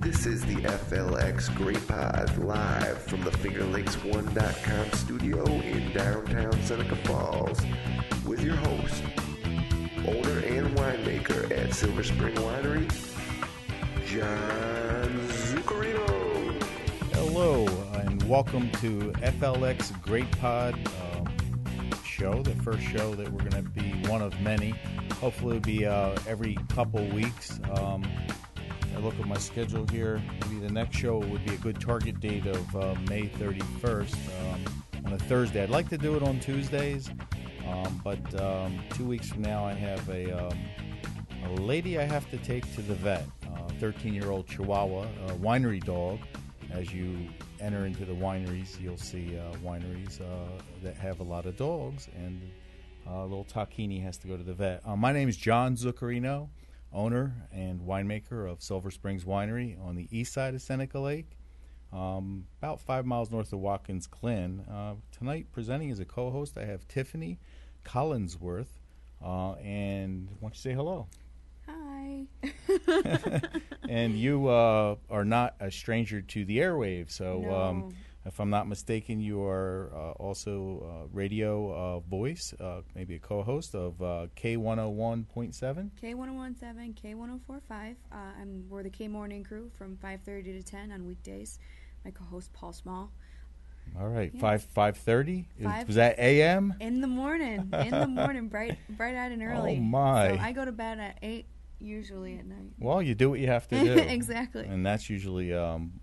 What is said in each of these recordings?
This is the FLX Grape Pod live from the FingerLakes1.com studio in downtown Seneca Falls with your host, owner and winemaker at Silver Spring Winery, John Zuccarino. Hello, and welcome to FLX Grape Pod show, the first show that we're going to be one of many. Hopefully it'll be every couple weeks. I look at my schedule here. Maybe the next show would be a good target date of May 31st on a Thursday. I'd like to do it on Tuesdays, but 2 weeks from now I have a lady I have to take to the vet, a 13-year-old Chihuahua, a winery dog. As you enter into the wineries, you'll see wineries that have a lot of dogs, and little Takini has to go to the vet. My name is John Zuccarino, owner and winemaker of Silver Springs Winery on the east side of Seneca Lake, about 5 miles north of Watkins Glen. Tonight, presenting as a co-host, I have Tiffany Collinsworth, and why don't you say hello? Hi. And you are not a stranger to the airwaves, so No. If I'm not mistaken, you are also radio voice, maybe a co-host of K101.7. K1017, K1045. We're the K Morning Crew from 5:30 to 10 on weekdays. My co-host, Paul Small. All right, Yeah. 5:30? Was that a.m.? In the morning, bright-eyed and early. Oh, my. So I go to bed at 8, usually at night. Well, you do what you have to do. Exactly. And that's usually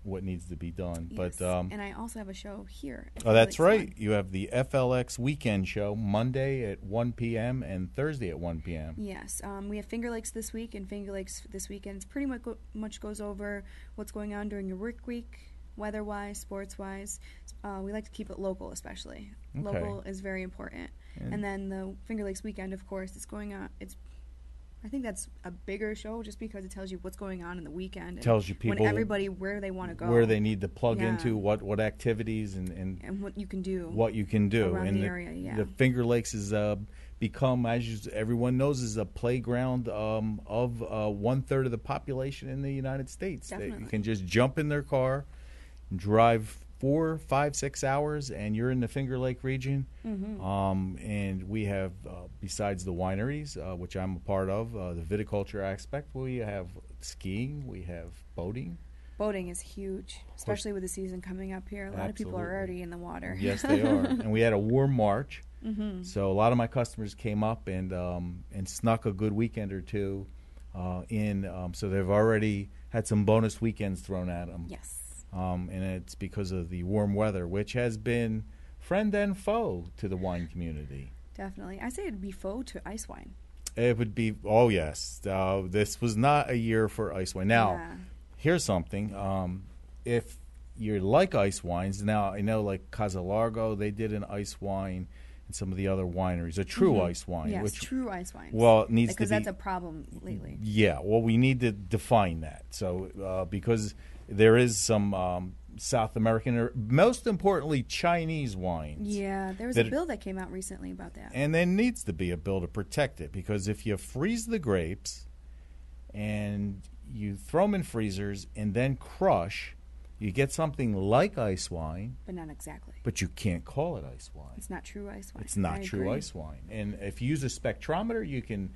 what needs to be done. Yes. But and I also have a show here. oh, that's right. Fun. You have the FLX Weekend Show Monday at 1 p.m. and Thursday at 1 p.m. Yes. We have Finger Lakes this week and Finger Lakes this weekend. It's pretty much goes over what's going on during your work week, weather-wise, sports-wise. We like to keep it local, especially. Okay. Local is very important. And then the Finger Lakes weekend, of course, it's going on. I think that's a bigger show just because it tells you what's going on in the weekend. And tells you people everybody where they want to go, where they need to plug Yeah. into, what activities and what you can do. what you can do. Around and the area, yeah. The Finger Lakes has become, everyone knows, is a playground of 1/3 of the population in the United States. Definitely. You can just jump in their car, drive 4, 5, 6 hours, and you're in the Finger Lake region. Mm-hmm. And we have, besides the wineries, which I'm a part of, the viticulture aspect, we have skiing, we have boating. Boating is huge, especially with the season coming up here. A lot of people are already in the water. Yes, they are. And we had a warm March, Mm-hmm. so a lot of my customers came up and snuck a good weekend or two in. So they've already had some bonus weekends thrown at them. Yes. And it's because of the warm weather, which has been friend and foe to the wine community. Definitely. I say it'd be foe to ice wine. It would be, oh yes, this was not a year for ice wine. Now, Yeah. here's something. If you like ice wines, now I know like Casa Largo, they did an ice wine, and some of the other wineries, a true ice wine. Yes, which, true ice wines. well, it needs to be. Because that's a problem lately. Yeah, well, we need to define that. So, because there is some South American, or most importantly, Chinese wines. Yeah, there was a bill that came out recently about that. And there needs to be a bill to protect it, because if you freeze the grapes and you throw them in freezers and then crush, you get something like ice wine. But not exactly. But you can't call it ice wine. It's not true ice wine. It's not I true agree. ice wine. And if you use a spectrometer, you can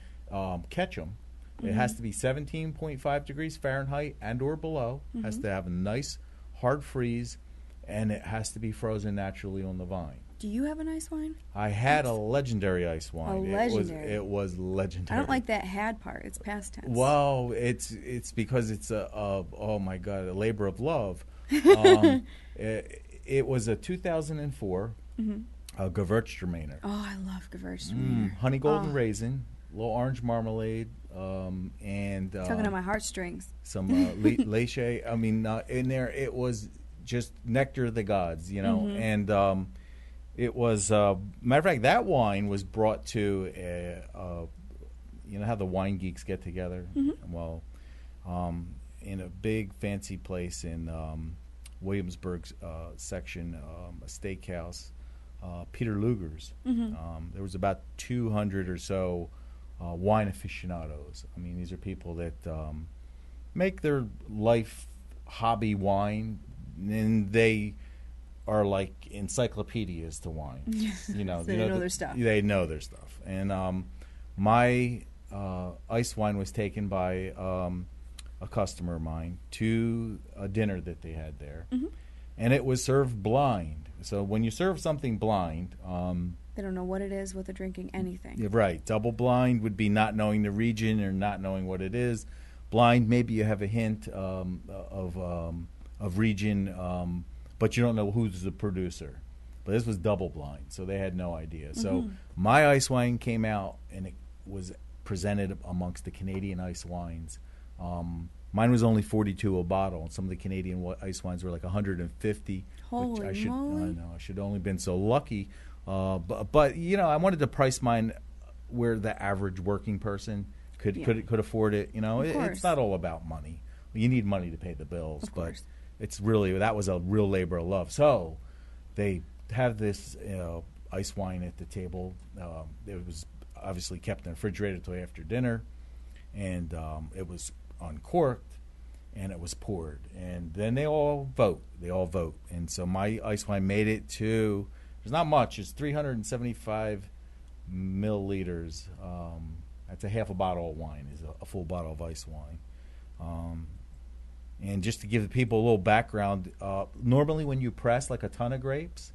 catch them. It Mm-hmm. has to be 17.5 degrees Fahrenheit and or below. Mm-hmm. Has to have a nice hard freeze, and it has to be frozen naturally on the vine. Do you have an ice wine? I had a legendary ice wine. A legendary. It was legendary. I don't like that had part. It's past tense. Well, it's because it's oh my God, a labor of love. It was a 2004 Gewürztraminer. Oh, I love Gewürztraminer. Honey golden raisin, little orange marmalade, and Tugging on my heartstrings. some leche. I mean, in there it was just nectar of the gods, you know. And it was matter of fact, that wine was brought to you know how the wine geeks get together. Well, in a big fancy place in Williamsburg section, a steakhouse. Peter Luger's. There was about 200 or so wine aficionados. I mean, these are people that make their life hobby wine, and they are like encyclopedias to wine. You know, so they know their stuff. They know their stuff. And my ice wine was taken by a customer of mine to a dinner that they had there, and it was served blind. So when you serve something blind, they don't know what it is, what they're drinking, anything. Yeah, right. Double blind would be not knowing the region or not knowing what it is. Blind, maybe you have a hint of region, but you don't know who's the producer. But this was double blind, so they had no idea. So my ice wine came out, and it was presented amongst the Canadian ice wines. Mine was only $42 a bottle, and some of the Canadian ice wines were like $150. Holy which moly. I know I should only been so lucky. But you know, I wanted to price mine where the average working person could afford it. You know, it's not all about money. You need money to pay the bills, but it's really, that was a real labor of love. So they have this ice wine at the table. It was obviously kept in the refrigerator until after dinner, and it was uncorked, and it was poured. And then they all vote. And so my ice wine made it to, there's not much, it's 375 milliliters. That's a half a bottle of wine, is a full bottle of ice wine. And just to give the people a little background, normally when you press like a ton of grapes,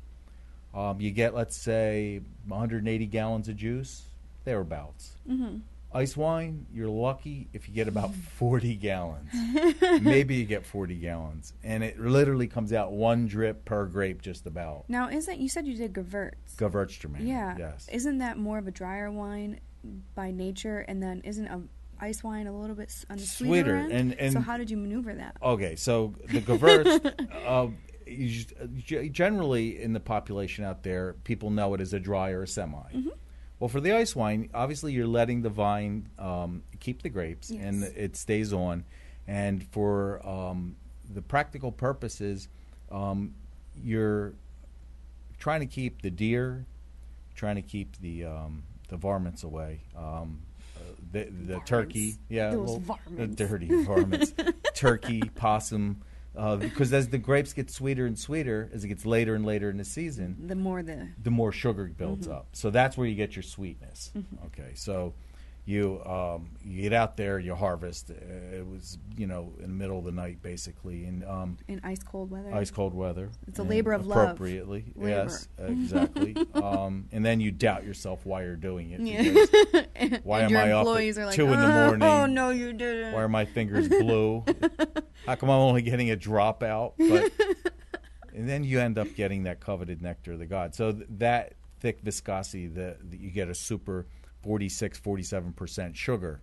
you get, let's say, 180 gallons of juice, thereabouts. Ice wine, you're lucky if you get about 40 gallons. Maybe you get 40 gallons. And it literally comes out one drip per grape just about. Now, you said you did Gewürztraminer. Yeah. Yes. Isn't that more of a drier wine by nature, and then isn't a ice wine a little bit on the sweeter end? And so how did you maneuver that? Okay, so the Gewürz, generally in the population out there, people know it as a dry or a semi. Well, for the ice wine, obviously you're letting the vine keep the grapes, and it stays on. And for the practical purposes, you're trying to keep the deer, trying to keep the varmints away. The turkey, those varmints. The dirty varmints, turkey, possum, because as the grapes get sweeter and sweeter, as it gets later and later in the season, the more sugar builds up. So that's where you get your sweetness. Okay, so you get out there, you harvest. It was, in the middle of the night, basically, and in ice cold weather. Ice cold weather. It's a labor of love. Appropriately, yes, exactly. And then you doubt yourself why you're doing it. And why am I up at 2 in the morning? Oh no, you didn't. Why are my fingers blue? How come I'm only getting a drop out? But and then you end up getting that coveted nectar of the gods. So that thick viscosity, that you get a super 46, 47% sugar.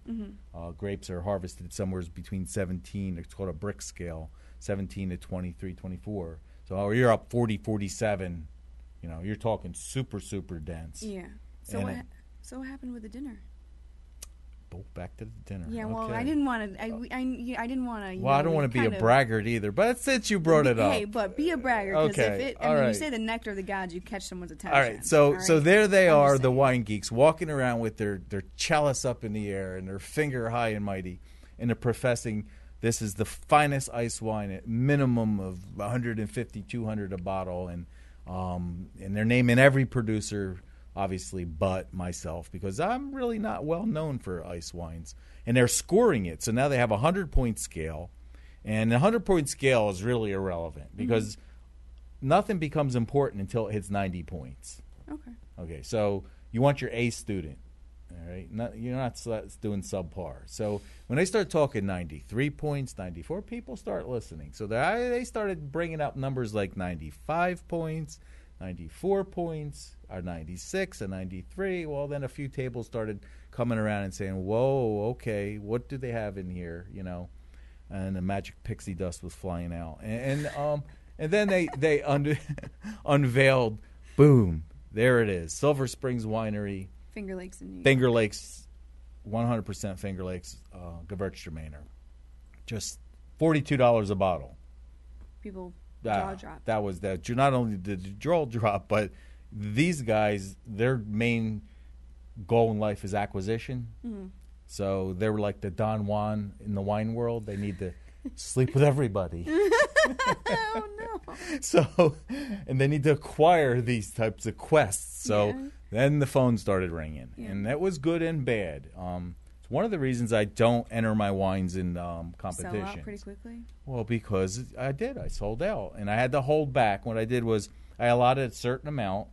Grapes are harvested somewhere between 17, it's called a brick scale, 17 to 23, 24. So you're up 40, 47, you're talking super, super dense. Yeah. So what happened with the dinner? Back to the dinner. Yeah, well, okay. I didn't want to. I didn't want to. Well, I don't want to be a braggart either, but since you brought it up, hey, but be a braggart, because if you say the nectar of the gods, you catch someone's attention. All right, so there they are, the wine geeks, walking around with their chalice up in the air and their finger high and mighty, and they're professing this is the finest ice wine at minimum of 150, 200 a bottle, and they're naming every producer, obviously, but myself, because I'm really not well known for ice wines. And they're scoring it. So now they have a 100-point scale. And the 100-point scale is really irrelevant because nothing becomes important until it hits 90 points. Okay, so you want your A student. All right, you're not doing subpar. So when they start talking 93 points, 94, people start listening. So they started bringing up numbers like 95 points, 94 points, or 96, and 93. Well, then a few tables started coming around and saying, whoa, okay, what do they have in here, And the magic pixie dust was flying out. And then they unveiled, boom, there it is, Silver Springs Winery. Finger Lakes in New York. Finger Lakes, 100% Finger Lakes Gewürztraminer. Just $42 a bottle. People jaw drop. That was that. Not only did the jaw drop, but these guys, their main goal in life is acquisition. Mm-hmm. So they were like the Don Juan in the wine world. They need to sleep with everybody. Oh, no. So, and they need to acquire these types of quests. So then the phone started ringing, and that was good and bad. It's one of the reasons I don't enter my wines in competitions. Sell out pretty quickly? Well, because I did. I sold out, and I had to hold back. What I did was I allotted a certain amount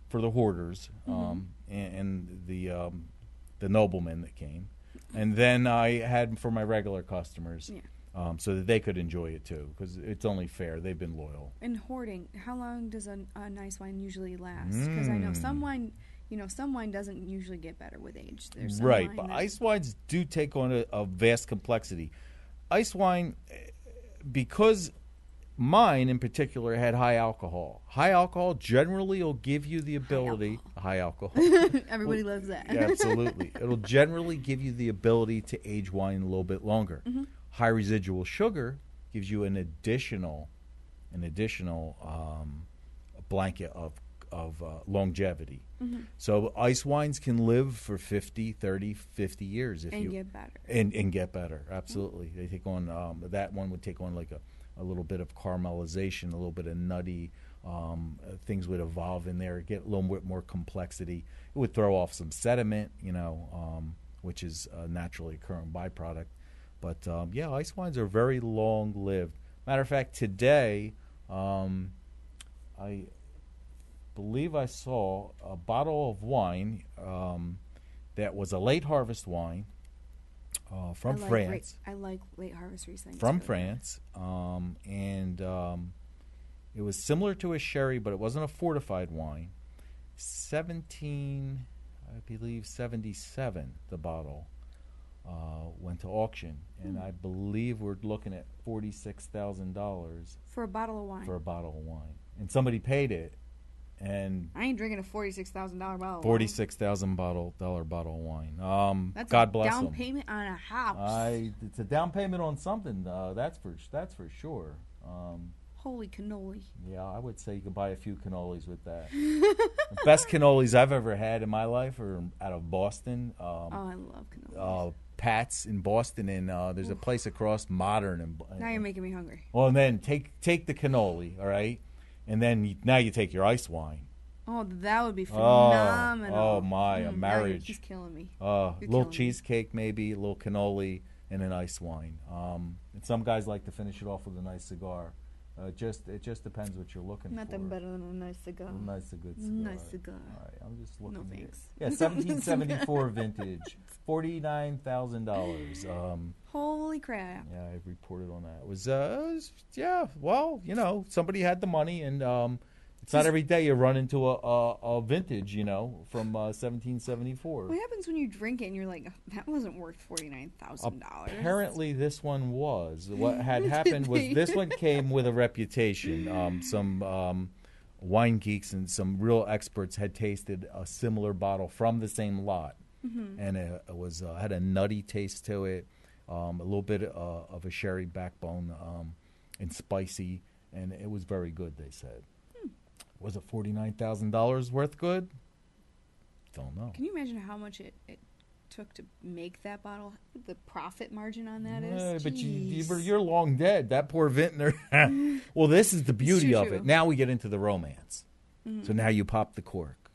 for the hoarders and the noblemen that came, and then I had for my regular customers. Yeah. So that they could enjoy it too, because it's only fair. They've been loyal. And hoarding, how long does a nice wine usually last? Because I know some wine, some wine doesn't usually get better with age. There's some right, but ice wines do take on a vast complexity. Ice wine, because mine in particular had high alcohol. High alcohol generally will give you the ability. High alcohol. Everybody loves that. Yeah, absolutely. It'll generally give you the ability to age wine a little bit longer. Mm-hmm. High residual sugar gives you an additional blanket of longevity. Mm-hmm. So ice wines can live for 50, 30, 50 years. Get better. And get better, absolutely. Mm-hmm. They take on, that one would take on like a little bit of caramelization, a little bit of nutty, things would evolve in there, get a little bit more complexity. It would throw off some sediment, which is a naturally occurring byproduct. But, ice wines are very long-lived. Matter of fact, today, I believe I saw a bottle of wine that was a late harvest wine from France. I like late harvest Riesling. From France. And it was similar to a sherry, but it wasn't a fortified wine. 1777, the bottle. Went to auction, and I believe we're looking at $46,000 for a bottle of wine. And somebody paid it, and I ain't drinking a $46,000 bottle. $46,000 bottle of wine. That's God a bless down them. Payment on a house. It's a down payment on something. That's for sure. Holy cannoli! Yeah, I would say you could buy a few cannolis with that. The best cannolis I've ever had in my life are out of Boston. I love cannolis. Pat's in Boston, and there's a place across Modern. And now you're making me hungry. Well, and then take the cannoli, all right, and then now you take your ice wine. Oh, that would be phenomenal. Oh my, a marriage. He's killing me. A little cheesecake, maybe a little cannoli, and an ice wine. And some guys like to finish it off with a nice cigar. It just depends what you're looking for. Nothing better than a nice cigar. A good cigar. Nice cigar. All right, I'm just looking. No thanks. Yeah, 1774 vintage, $49,000. Holy crap! Yeah, I reported on that. It was well, somebody had the money, and it's not every day you run into a vintage, from 1774. What happens when you drink it and you're like, that wasn't worth $49,000? Apparently, this one was. What had happened was this one came with a reputation. Some wine geeks and some real experts had tasted a similar bottle from the same lot, and it was had a nutty taste to it, a little bit of a sherry backbone, and spicy, and it was very good. They said. Was it $49,000 worth good? Don't know. Can you imagine how much it took to make that bottle? The profit margin on that is? But you're long dead. That poor vintner. Well, this is the beauty of it. Now we get into the romance. Mm-hmm. So now you pop the cork,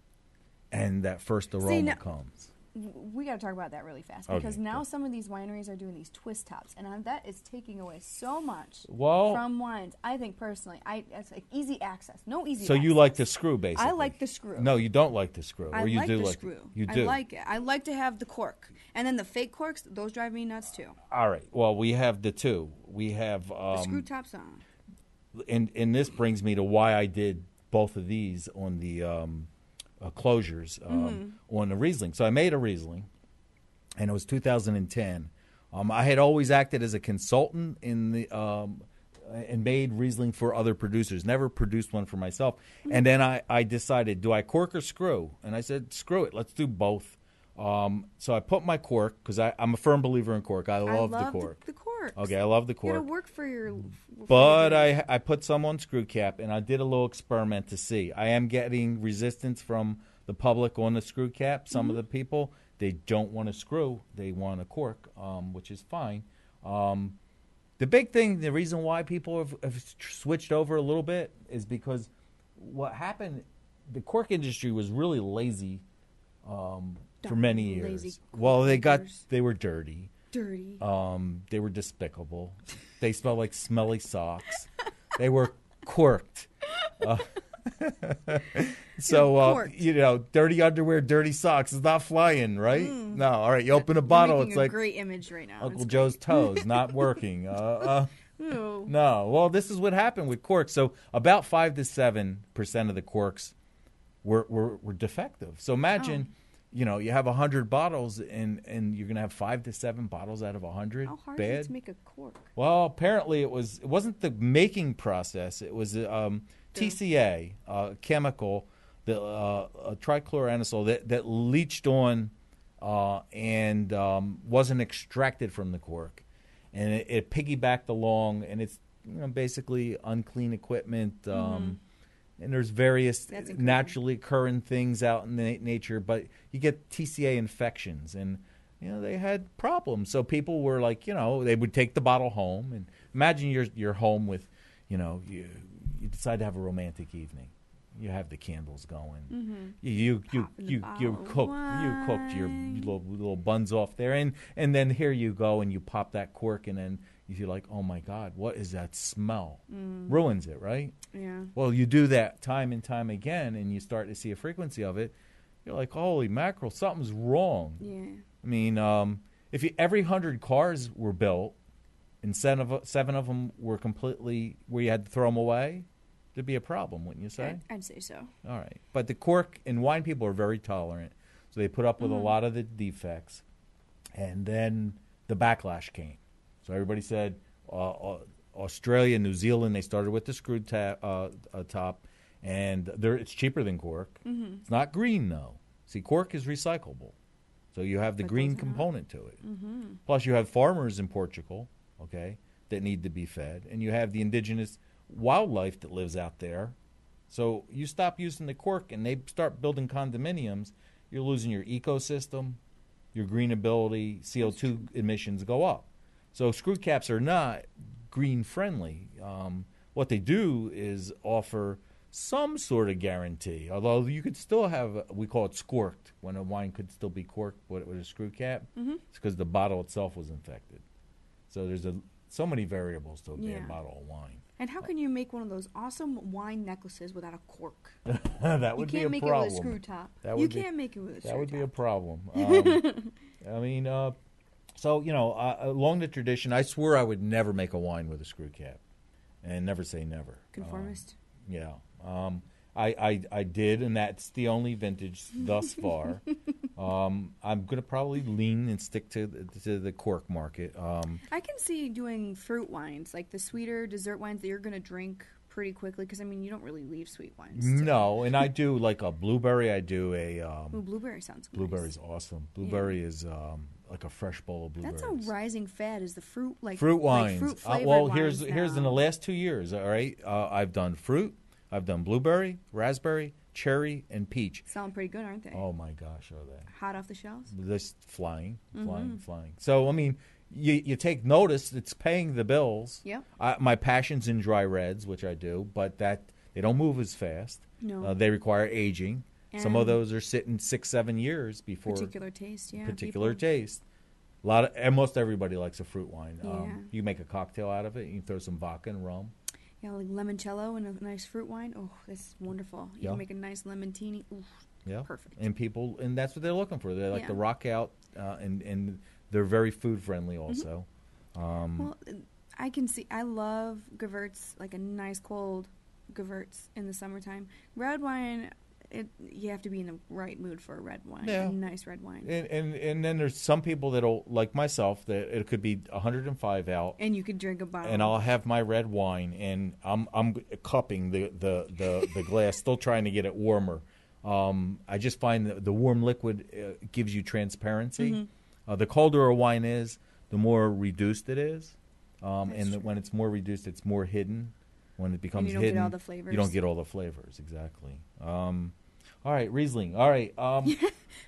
and that first aroma comes. We got to talk about that really fast because now some of these wineries are doing these twist tops, and that is taking away so much from wines. I think personally, it's like easy access, no easy. So access. You like the screw, basically? I like the screw. No, you don't like the screw, or you like do the like screw. You do. I like it. I like to have the cork, and then the fake corks. Those drive me nuts too. All right. Well, we have the two. We have the screw tops on. And this brings me to why I did both of these on the. Closures on a Riesling. So I made a Riesling, and it was 2010. I had always acted as a consultant in the and made Riesling for other producers. Never produced one for myself. And then I decided, do I cork or screw? And I said, screw it. Let's do both. So I put my cork, because I'm a firm believer in cork. I love the cork. The cork. corks. Okay, I love the cork. You gotta work for your. But I put some on screw cap, and I did a little experiment to see. I am getting resistance from the public on the screw cap. Some of the people, they don't want a screw. They want a cork, which is fine. The big thing, the reason why people have switched over a little bit is because what happened, the cork industry was really lazy for many years. Well, they were dirty. They were despicable. They smelled like smelly socks. They were corked. Dirty underwear, dirty socks is not flying, right? No, all right. You open a bottle, it's like great image right now. Uncle Joe's toes not working. No. Well, this is what happened with corks. So about 5 to 7% of the corks were defective. So imagine. You have 100 bottles, and you're going to have 5 to 7 bottles out of 100. How hard bad. is it to make a cork? Well, apparently it wasn't the making process. It was TCA, chemical, a trichloroanisole that leached on and wasn't extracted from the cork. And it piggybacked along, and it's basically unclean equipment. And there's various naturally occurring things out in nature, but you get TCA infections, and they had problems. So people were like, they would take the bottle home, and imagine you're home with, you decide to have a romantic evening. You have the candles going. You cooked your little buns off there, and then here you go and you pop that cork, and then you're like, oh my God, what is that smell? Ruins it, right? Yeah. Well, you do that time and time again, and you start to see a frequency of it. You're like, holy mackerel, something's wrong. Yeah. I mean, if every 100 cars were built, and 7 of them were completely where you had to throw them away, there'd be a problem, wouldn't you say? I'd say so. All right. But the cork and wine people are very tolerant, so they put up with a lot of the defects. And then the backlash came. So everybody said Australia, New Zealand, they started with the screwed top, and it's cheaper than cork. It's not green, though. See, cork is recyclable. So you have the green component to it. Plus you have farmers in Portugal, that need to be fed, and you have the indigenous wildlife that lives out there. So you stop using the cork and they start building condominiums, you're losing your ecosystem, your green ability, CO2 emissions go up. So screw caps are not green friendly. What they do is offer some sort of guarantee, although you could still have, we call it scorked, when a wine could still be corked with a screw cap. It's because the bottle itself was infected. So there's so many variables to a bad bottle of wine. And how can you make one of those awesome wine necklaces without a cork? That would be a problem. You can't make it with a screw top. You can't make it with a screw top. That would be a problem. I mean, along the tradition, I swore I would never make a wine with a screw cap, and never say never. Conformist. Yeah. I did, and that's the only vintage thus far. I'm going to probably lean and stick to the cork market. I can see doing fruit wines, like the sweeter dessert wines that you're going to drink pretty quickly, because, you don't really leave sweet wines. No, and I do like a blueberry. I do a... blueberry sounds good. Blueberry's awesome. Blueberry is like a fresh bowl of blueberries. That's a rising fad, is the fruit, fruit wines. Like fruit-flavored wines here's in the last 2 years, all right? I've done fruit. I've done blueberry, raspberry, cherry, and peach. Sound pretty good, aren't they? Oh, my gosh, are they. Hot off the shelves? Just flying. So, you take notice. It's paying the bills. Yep. My passion's in dry reds, which I do, but they don't move as fast. No. They require aging. And some of those are sitting 6-7 years before. Particular taste, yeah. Taste. And most everybody likes a fruit wine. Yeah. You make a cocktail out of it. You can throw some vodka and rum. Yeah, like limoncello and a nice fruit wine. Oh, that's wonderful. You can make a nice lemontini. Ooh, perfect. And that's what they're looking for. They like to rock out, and they're very food friendly also. Well, I love Gewürz, like a nice cold Gewürz in the summertime. Red wine, you have to be in the right mood for a red wine, a nice red wine. And then there's some people that'll, like myself, that it could be 105 out, and you could drink a bottle, and I'll have my red wine, and I'm cupping the glass, still trying to get it warmer. I just find that the warm liquid gives you transparency. The colder a wine is, the more reduced it is. When it's more reduced, it's more hidden. When it becomes hidden, you don't get all the flavors. You don't get all the flavors, exactly. All right, Riesling. All right.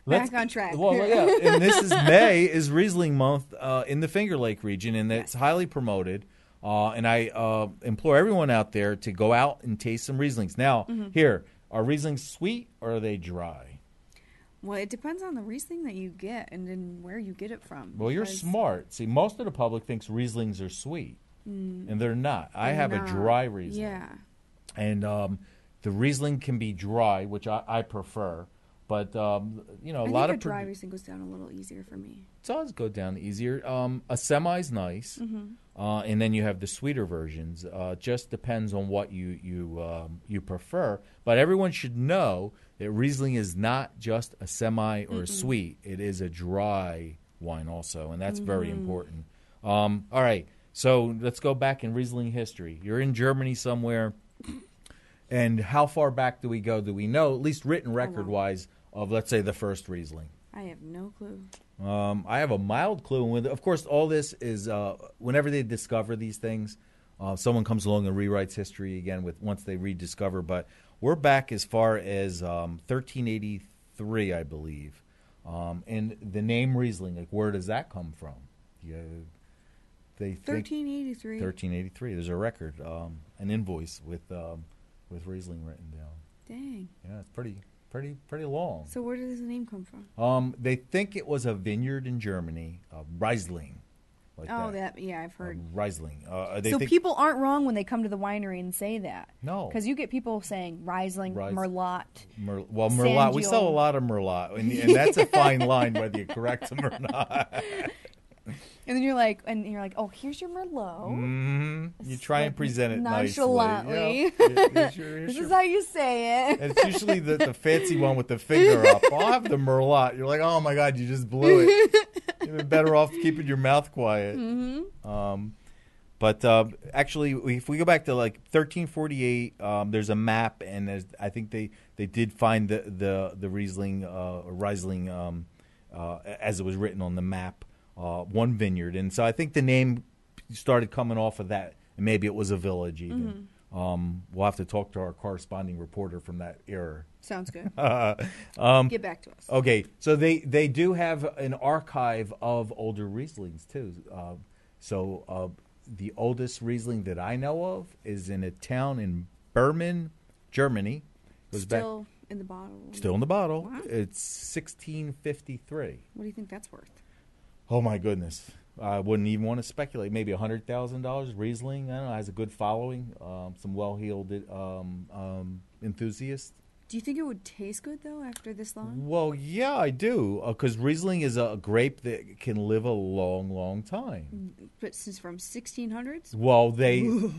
Back on track. Well, yeah, and this is May is Riesling month in the Finger Lake region, and it's highly promoted. And I implore everyone out there to go out and taste some Rieslings. Now, here, are Rieslings sweet or are they dry? Well, it depends on the Riesling that you get and then where you get it from. Well, you're smart. See, most of the public thinks Rieslings are sweet, and they're not. I have a dry Riesling. Yeah. And the Riesling can be dry, which I prefer. But, a lot of... dry Riesling goes down a little easier for me. It does go down easier. A semi's nice. And then you have the sweeter versions. Just depends on what you prefer. But everyone should know that Riesling is not just a semi or a sweet. It is a dry wine also, and that's very important. All right, so let's go back in Riesling history. You're in Germany somewhere, and how far back do we go? Do we know, at least written record-wise, of, let's say, the first Riesling? I have no clue. I have a mild clue. And of course, all this is whenever they discover these things, someone comes along and rewrites history again once they rediscover. But we're back as far as 1383, I believe. And the name Riesling, like, where does that come from? They think 1383. 1383. There's a record, an invoice with Riesling written down. Dang. Yeah, it's pretty long. So where does the name come from? They think it was a vineyard in Germany, Riesling. Like I've heard. Riesling. So people aren't wrong when they come to the winery and say that. No. Because you get people saying Riesling, Merlot. Merlot. We sell a lot of Merlot, and that's a fine line whether you correct them or not. And then you're like, oh, here's your Merlot. Mm-hmm. You try and present it nonchalantly. nicely. This is how you say it. And it's usually the fancy one with the finger up. I'll have the Merlot. You're like, oh my God, you just blew it. You'd be better off keeping your mouth quiet. But actually, if we go back to like 1348, there's a map, and I think they did find the Riesling, as it was written on the map. One vineyard, and so I think the name started coming off of that, and maybe it was a village even. We'll have to talk to our corresponding reporter from that era. Sounds good. Get back to us. Okay, so they do have an archive of older Rieslings too. The oldest Riesling that I know of is in a town in Bremen, Germany. Still in the bottle. Still in the bottle. Wow. It's 1653. What do you think that's worth? Oh, my goodness. I wouldn't even want to speculate. Maybe $100,000. Riesling, I don't know, has a good following. Some well-heeled enthusiasts. Do you think it would taste good, though, after this long? Well, yeah, I do. Because Riesling is a grape that can live a long, long time. But since from 1600s?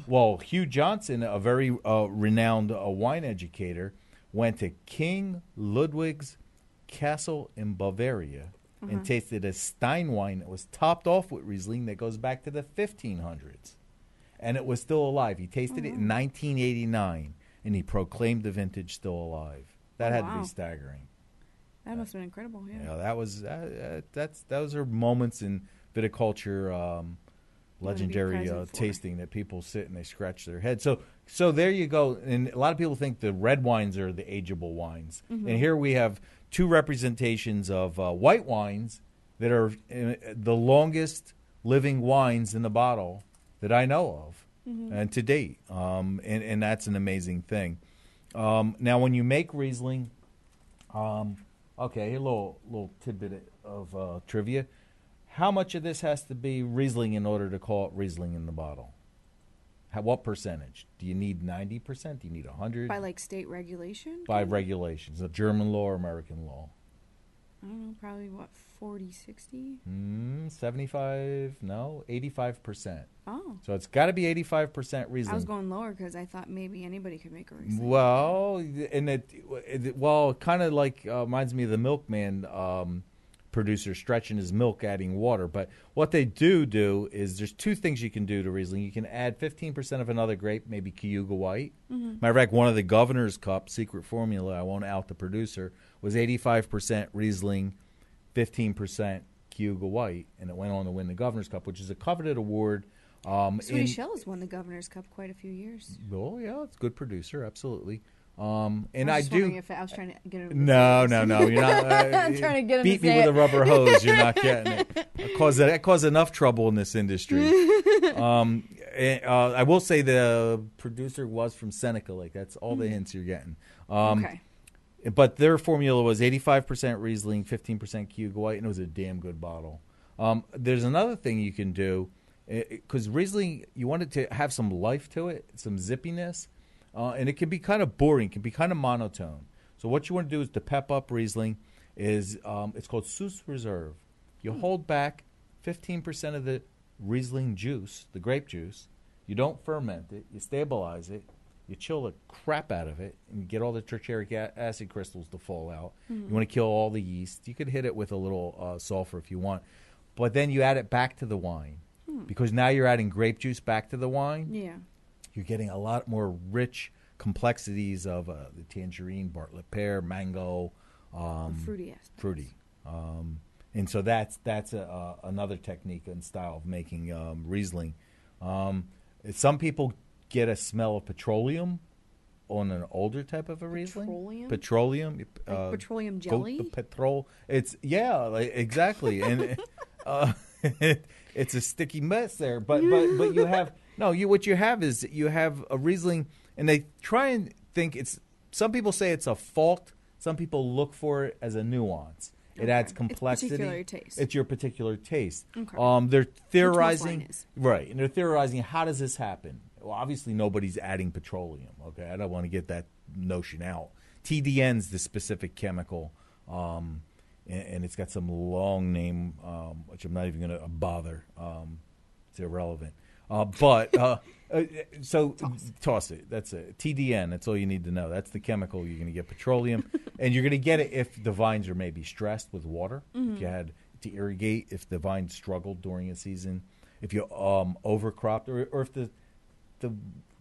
Well, Hugh Johnson, a very renowned wine educator, went to King Ludwig's castle in Bavaria and tasted a Stein wine that was topped off with Riesling that goes back to the 1500s. And it was still alive. He tasted it in 1989, and he proclaimed the vintage still alive. That had to be staggering. That must have been incredible, yeah. That was those are moments in viticulture, legendary tasting that people sit and they scratch their head. So there you go. And a lot of people think the red wines are the ageable wines. And here we have two representations of white wines that are the longest living wines in the bottle that I know of, and to date. And that's an amazing thing. Now, when you make Riesling, okay, a little tidbit of trivia. How much of this has to be Riesling in order to call it Riesling in the bottle? What percentage? Do you need 90%? Do you need 100%? By like state regulation? By regulations. The German law or American law? I don't know, probably what, 40, 60? 75, no, 85%. Oh. So it's got to be 85% Riesling. I was going lower because I thought maybe anybody could make a Riesling. Well, and it kind of like reminds me of the milkman producer stretching his milk, adding water. But what they do is there's two things you can do to Riesling. You can add 15% of another grape, maybe Cayuga White. Matter of fact, one of the Governor's Cup secret formula, I won't out the producer, was 85% Riesling, 15% Cayuga White, and it went on to win the Governor's Cup, which is a coveted award Swedish Shell has won the Governor's Cup quite a few years. Oh yeah, it's a good producer, absolutely. And I was trying to get him. No, you're not. I'm trying to get him. Beat me with a rubber hose. You're not getting it. That caused enough trouble in this industry. I will say the producer was from Seneca Lake. That's all the hints you're getting. Okay. But their formula was 85% Riesling, 15% Cuba White, and it was a damn good bottle. There's another thing you can do, because Riesling, you want it to have some life to it, some zippiness, and it can be kind of boring, it can be kind of monotone. So what you want to do is to pep up Riesling is, it's called Sous Reserve. You hold back 15% of the Riesling juice, the grape juice. You don't ferment it. You stabilize it. You chill the crap out of it, and you get all the tartaric acid crystals to fall out. You want to kill all the yeast. You could hit it with a little sulfur if you want. But then you add it back to the wine. Because now you're adding grape juice back to the wine. Yeah. You're getting a lot more rich complexities of the tangerine, Bartlett pear, mango. Fruity aspects. Fruity. And so that's another technique and style of making Riesling. Some people get a smell of petroleum on an older type of a Riesling. Petroleum? Like petroleum jelly? It's, exactly. And it's a sticky mess there. But you have, what you have is you have a Riesling, and they try and think some people say it's a fault. Some people look for it as a nuance. It adds complexity. It's particular taste. It's your particular taste. Okay. They're theorizing. Which most wine is. Right. And they're theorizing, how does this happen? Well, obviously nobody's adding petroleum. Okay. I don't want to get that notion out. TDN's the specific chemical, and it's got some long name, which I'm not even going to bother. It's irrelevant. So toss it. That's it. TDN. That's all you need to know. That's the chemical. You're going to get petroleum, and you're going to get it if the vines are maybe stressed with water. If you had to irrigate, if the vine struggled during a season, if you overcropped, or if the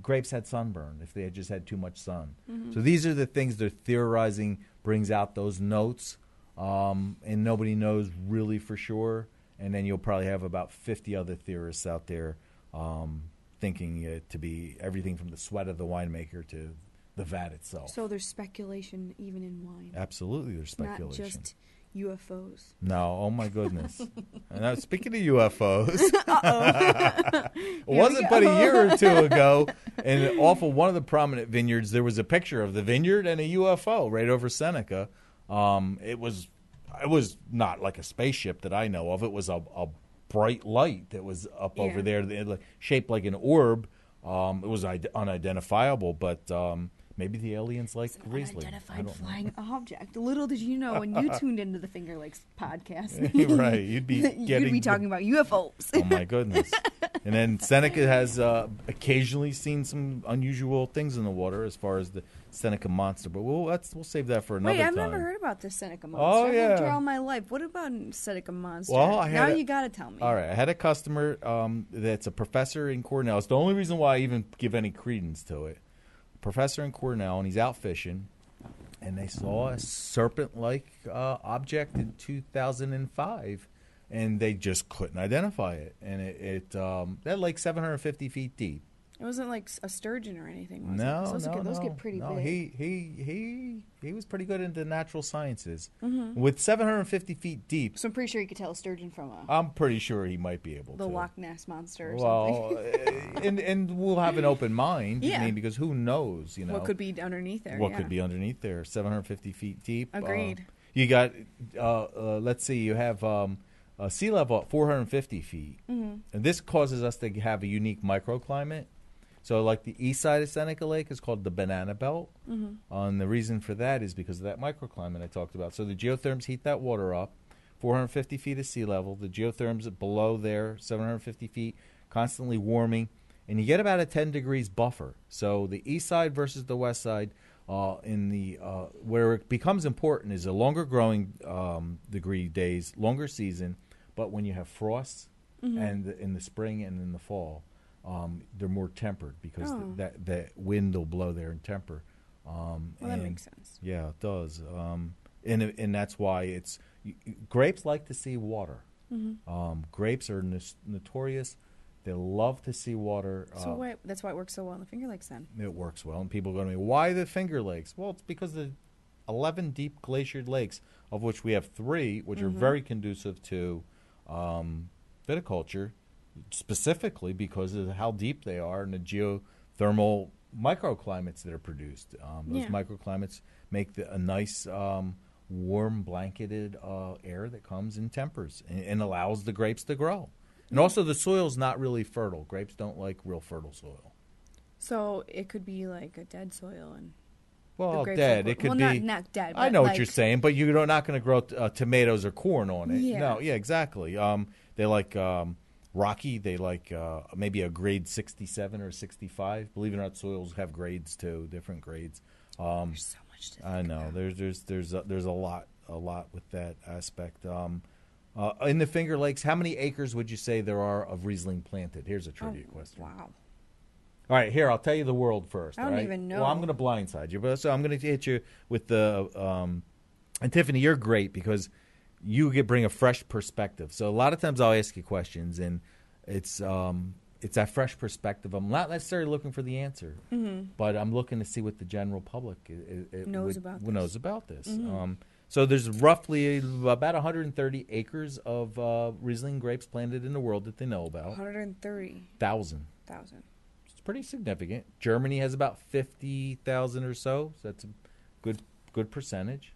grapes had sunburn, if they had just had too much sun. So these are the things they're theorizing brings out those notes, and nobody knows really for sure. And then you'll probably have about 50 other theorists out there thinking it to be everything from the sweat of the winemaker to the vat itself. So there's speculation even in wine. Absolutely, there's speculation. Not just UFOs. No, oh my goodness. Now, speaking of UFOs, it wasn't but a year or two ago, and off of one of the prominent vineyards, there was a picture of the vineyard and a UFO right over Seneca. It was not like a spaceship that I know of. It was a bright light that was up over there, shaped like an orb. It was unidentifiable, but maybe the aliens like Riesling. Unidentified flying object. Little did you know when you tuned into the Finger Lakes podcast. Right, you'd be talking about UFOs. Oh my goodness! And then Seneca has occasionally seen some unusual things in the water as far as the Seneca monster, but we'll save that for another time. Wait, I've never heard about this Seneca monster. Oh, I've yeah. lived here all my life. What about Seneca monster? Well, you got to tell me. All right, I had a customer that's a professor in Cornell. It's the only reason why I even give any credence to it. Professor in Cornell, and he's out fishing, and they saw a serpent-like object in 2005, and they just couldn't identify it. And it they're like 750 feet deep. It wasn't like a sturgeon or anything, was it? No, those get pretty big. He was pretty good into natural sciences. With 750 feet deep. So I'm pretty sure you could tell a sturgeon from I'm pretty sure he might be able to. The Loch Ness monster or something. and we'll have an open mind. Yeah. I mean, because who knows, what could be underneath there. What could be underneath there, 750 feet deep. Agreed. You got, let's see, you have sea level at 450 feet. And this causes us to have a unique microclimate. So like the east side of Seneca Lake is called the Banana Belt. And the reason for that is because of that microclimate I talked about. So the geotherms heat that water up, 450 feet of sea level. The geotherms below there, 750 feet, constantly warming. And you get about a 10 degrees buffer. So the east side versus the west side, where it becomes important is a longer growing degree days, longer season. But when you have frosts and in the spring and in the fall, they're more tempered because that wind will blow there and temper. That makes sense. Yeah, it does. And that's why grapes like to see water. Grapes are notorious They love to see water. So that's why it works so well in the Finger Lakes then. It works well. And people go to me, why the Finger Lakes? Well, it's because the 11 deep glaciered lakes, of which we have 3, which are very conducive to viticulture, specifically because of how deep they are and the geothermal microclimates that are produced. Those microclimates make a nice warm blanketed air that comes in tempers and allows the grapes to grow. And also the soil's not really fertile. Grapes don't like real fertile soil. So it could be like a dead soil and dead. It could be not dead. I know what you're saying, but you're not going to grow tomatoes or corn on it. Yeah. No, exactly. They like rocky. They like maybe a grade 67 or 65. Believe it or not, soils have grades too, different grades. There's so much to think I know. About. There's a lot with that aspect. In the Finger Lakes, how many acres would you say there are of Riesling planted? Here's a trivia question. Wow. All right, here, I'll tell you the world first. I don't even know. Well, I'm going to blindside you, so I'm going to hit you with the and Tiffany, you're great because you bring a fresh perspective. So a lot of times I'll ask you questions, and it's that fresh perspective. I'm not necessarily looking for the answer, but I'm looking to see what the general public knows about this. So there's roughly about 130 acres of Riesling grapes planted in the world that they know about. 130,000. It's pretty significant. Germany has about 50,000 or so. So that's a good percentage.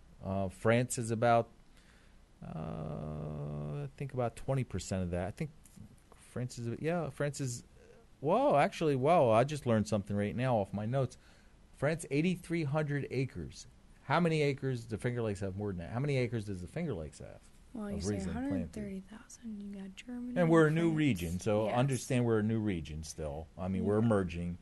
France is about, I think about 20% of that. I think France is, I just learned something right now off my notes. France, 8,300 acres. How many acres do Finger Lakes have more than that? How many acres does the Finger Lakes have? Well, you say 130,000. You got Germany. And we're a France. new region, so Yes. understand we're a new region still. I mean, we're emerging,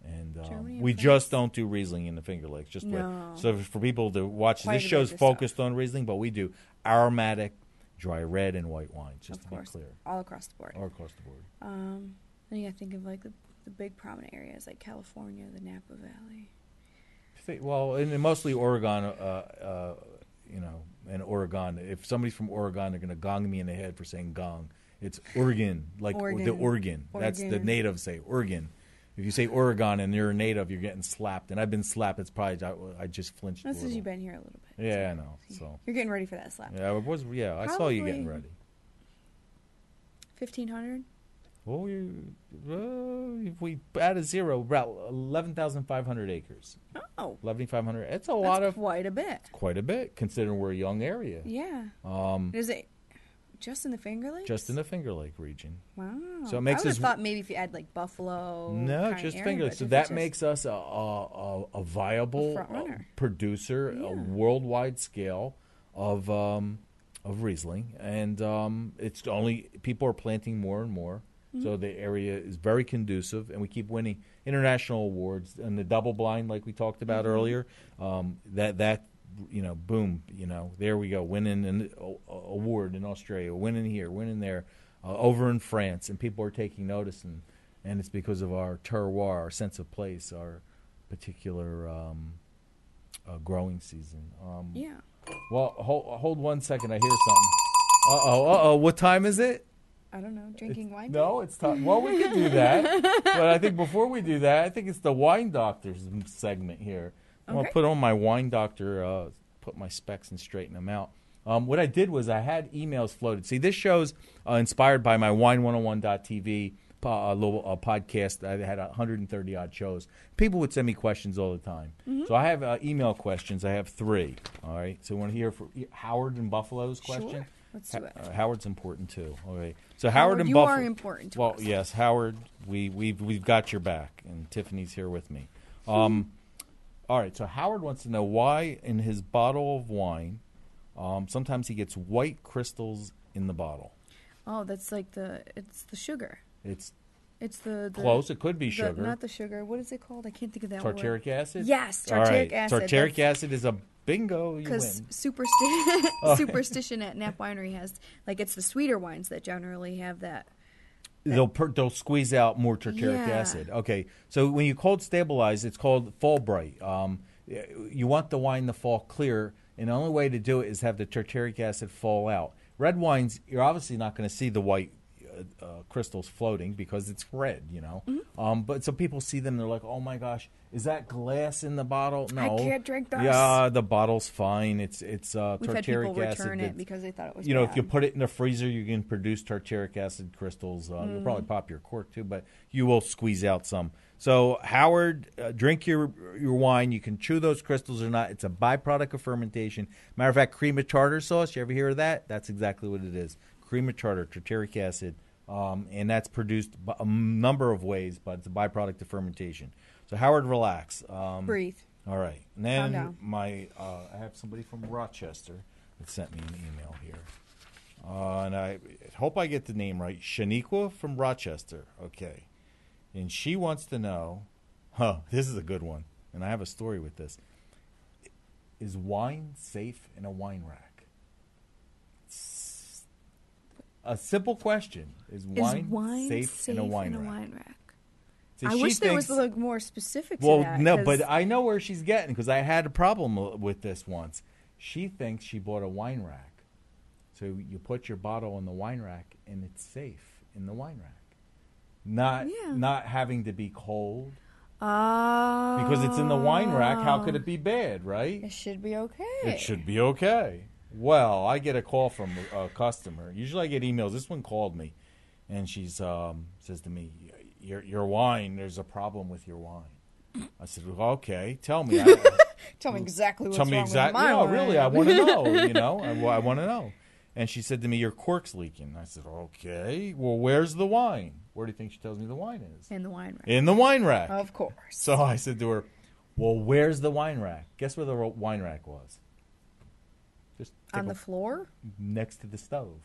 and Germany we and just France. don't do Riesling in the Finger Lakes. No. So for people to watch, Quite this a show's bit of focused stuff. on Riesling, but we do aromatic, dry red, and white wines, just Of to course, be clear. all across the board. All across the board. Then you got to think of like the big prominent areas like California, the Napa Valley. Well, and mostly Oregon, and Oregon. If somebody's from Oregon, they're going to gong me in the head for saying gong. It's Oregon, like the Oregon. That's the natives say, Oregon. If you say Oregon and you're a native, you're getting slapped. And I've been slapped. It's probably, I just flinched That's a because little. you've been here a little bit. Yeah, I know. So You're getting ready for that slap. yeah, I saw you getting ready. 1,500? Well, if we add a zero, about 11,500 acres. Oh. 11,500. It's a lot of. Quite a bit. Quite a bit, considering we're a young area. Yeah. Is it just in the Finger Lakes? Just in the Finger Lake region. Wow. So it makes I would us. have thought maybe if you add like Buffalo. No, kind just of Finger area, Lakes. So but that just makes us a viable front runner. producer, a worldwide scale of Riesling, and it's only people are planting more and more. So the area is very conducive, and we keep winning international awards. And the double blind, like we talked about earlier, that boom, there we go, winning an award in Australia, winning here, winning there, over in France, and people are taking notice, and it's because of our terroir, our sense of place, our particular growing season. Well, hold 1 second. I hear something. What time is it? I don't know. Drinking wine? No, it's time. Well, we could do that. But I think before we do that, I think it's the Wine Doctor's segment here. I'm going to put on my Wine Doctor, put my specs and straighten them out. What I did was I had emails floated. See, this show's inspired by my Wine101.tv little podcast. I had 130-odd shows. People would send me questions all the time. So I have email questions. I have 3. All right. So I want to hear from Howard in Buffalo's question. Sure. Let's do it. Howard's important too. All right. So Howard and you Buffalo. are important to us. us. Yes, Howard. We've got your back, and Tiffany's here with me. All right. So Howard wants to know why in his bottle of wine, sometimes he gets white crystals in the bottle. Oh, that's like it's the sugar. It's the close. It could be sugar. Not the sugar. What is it called? I can't think of that word. Tartaric acid? Yes, tartaric acid. Tartaric acid is a bingo. You win. Because superstition at Nap Winery has, like, it's the sweeter wines that generally have that. They'll squeeze out more tartaric acid. Okay, so when you cold stabilize, it's called fall bright. You want the wine to fall clear, and the only way to do it is have the tartaric acid fall out. Red wines, you're obviously not going to see the white crystals floating because it's red, But so people see them, they're like, oh my gosh, is that glass in the bottle? No, I can't drink this. Yeah, the bottle's fine. It's We've tartaric had people acid. return it because they thought it was. If you put it in the freezer, you can produce tartaric acid crystals. You'll probably pop your cork too, but you will squeeze out some. So Howard, drink your wine. You can chew those crystals or not. It's a byproduct of fermentation. Matter of fact, cream of tartar sauce. You ever hear of that? That's exactly what it is. Cream of tartar, tartaric acid, and that's produced a number of ways, but it's a byproduct of fermentation. So Howard, relax. Breathe. All right. And then I have somebody from Rochester that sent me an email here. And I hope I get the name right. Shaniqua from Rochester. Okay. And she wants to know, this is a good one, and I have a story with this. Is wine safe in a wine rack? A simple question. Is wine safe in a wine rack? So I wish there was more specific to that. Well, no, but I know where she's getting, because I had a problem with this once. She thinks she bought a wine rack. So you put your bottle in the wine rack, and it's safe in the wine rack. Not having to be cold. Because it's in the wine rack, how could it be bad, right? It should be okay. It should be okay. Well, I get a call from a customer. Usually I get emails. This one called me, and she says to me, your wine, there's a problem with your wine. I said, well, okay, tell me. Tell me exactly what's wrong with my wine. No, really, I want to know, I want to know. And she said to me, your cork's leaking. I said, okay, well, where's the wine? Where do you think she tells me the wine is? In the wine rack. In the wine rack. Of course. So I said to her, well, where's the wine rack? Guess where the wine rack was? Just on the floor? Next to the stove.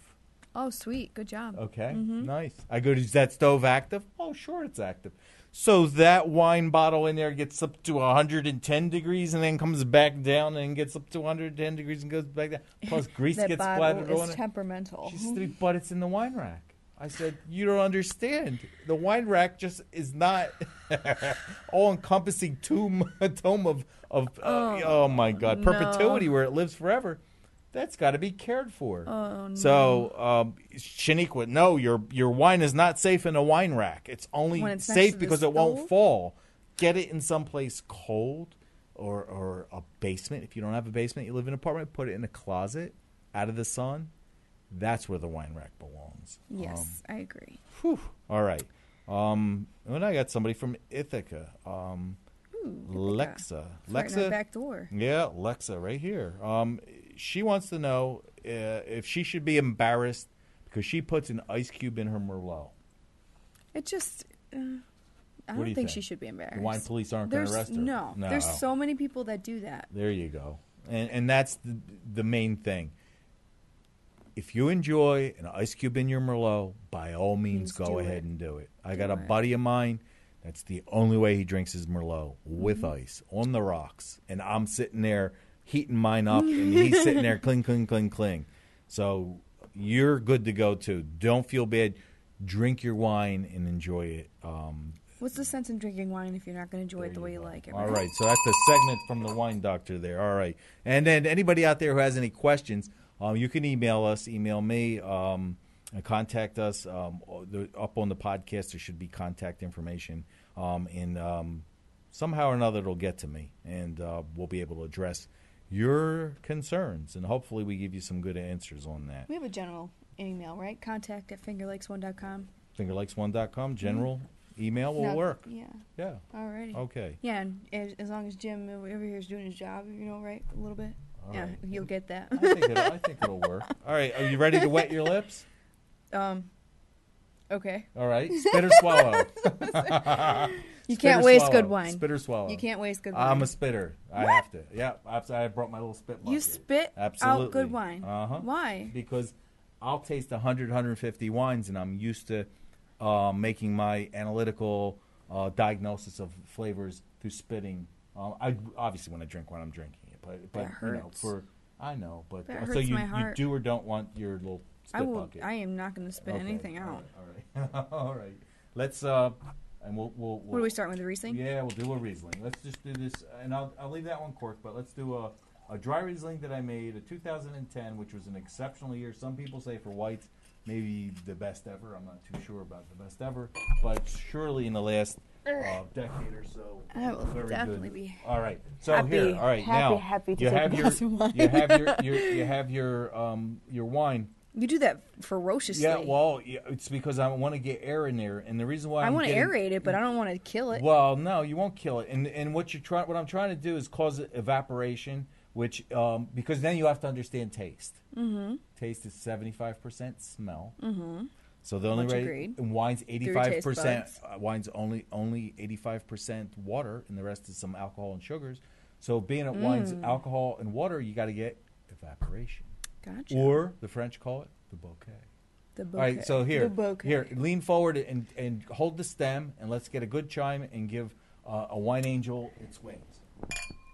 Oh, sweet. Good job. Okay, nice. I go, is that stove active? Oh, sure, it's active. So that wine bottle in there gets up to 110 degrees and then comes back down and gets up to 110 degrees and goes back down. Plus grease gets splattered on it. It's temperamental. She said, but it's in the wine rack. I said, you don't understand. The wine rack just is not all-encompassing tome of oh my God, perpetuity where it lives forever. That's got to be cared for. Oh, no. So, Shaniqua, no, your wine is not safe in a wine rack. It's only safe because it won't fall. Get it in someplace cold or a basement. If you don't have a basement, you live in an apartment, put it in a closet out of the sun. That's where the wine rack belongs. Yes, I agree. Whew. All right. And I got somebody from Ithaca. Lexa. Right in our back door. Yeah, Lexa right here. She wants to know if she should be embarrassed because she puts an ice cube in her Merlot. It just... I don't think she should be embarrassed. The wine police aren't going to arrest her. No. There's so many people that do that. There you go. And that's the main thing. If you enjoy an ice cube in your Merlot, by all means go ahead and do it. I got a buddy of mine, that's the only way he drinks his Merlot, with ice, on the rocks. And I'm sitting there heating mine up, and he's sitting there cling, cling, cling, cling. So you're good to go, too. Don't feel bad. Drink your wine and enjoy it. What's the sense in drinking wine if you're not going to enjoy it the way you like it? Right? All right, so that's a segment from the wine doctor there. All right. And then anybody out there who has any questions, you can email us, email me, and contact us. Up on the podcast, there should be contact information. And somehow or another, it'll get to me, and we'll be able to address your concerns. And hopefully we give you some good answers on that. We have a general email, right? contact@fingerlakes1.com. Fingerlakes1.com, general email will work. Yeah. Yeah. All righty. Okay. Yeah, and as long as Jim over here is doing his job, right, a little bit. All yeah, right. you'll get that. I think it'll work. All right, are you ready to wet your lips? Okay. All right, spit or swallow. You can't waste good wine. Spit or swallow. You can't waste good wine. I'm a spitter. I have to. Yeah, I brought my little spit bucket. You spit out good wine. Why? Because I'll taste 100, 150 wines, and I'm used to making my analytical diagnosis of flavors through spitting. I obviously when I drink wine, I'm drinking it, but that hurts. I know, but that so hurts you my heart. do or don't want your little spit bucket. I am not going to spit anything out. All right. All right. Let's and we'll what do we start with, the Riesling? Yeah, we'll do a Riesling. Let's just do this, and I'll leave that one corked, but let's do a dry Riesling that I made, a 2010, which was an exceptional year. Some people say for whites, maybe the best ever. I'm not too sure about the best ever, but surely in the last decade or so. I will very definitely good. be All right. So here, all right. happy to take a glass of wine. you have your wine. You do that ferociously. Yeah, well, it's because I want to get air in there, and the reason why I want to aerate it, but I don't want to kill it. Well, no, you won't kill it, and what I'm trying to do is cause evaporation, which because then you have to understand taste. Mm-hmm. Taste is 75% smell. Mm-hmm. So the only rate in wine's 85%. Wine's only 85% water, and the rest is some alcohol and sugars. So being at wine's alcohol and water, you got to get evaporation. Gotcha. Or the French call it the bouquet. The bouquet. All right, so here, lean forward and hold the stem, and let's get a good chime and give a wine angel its wings.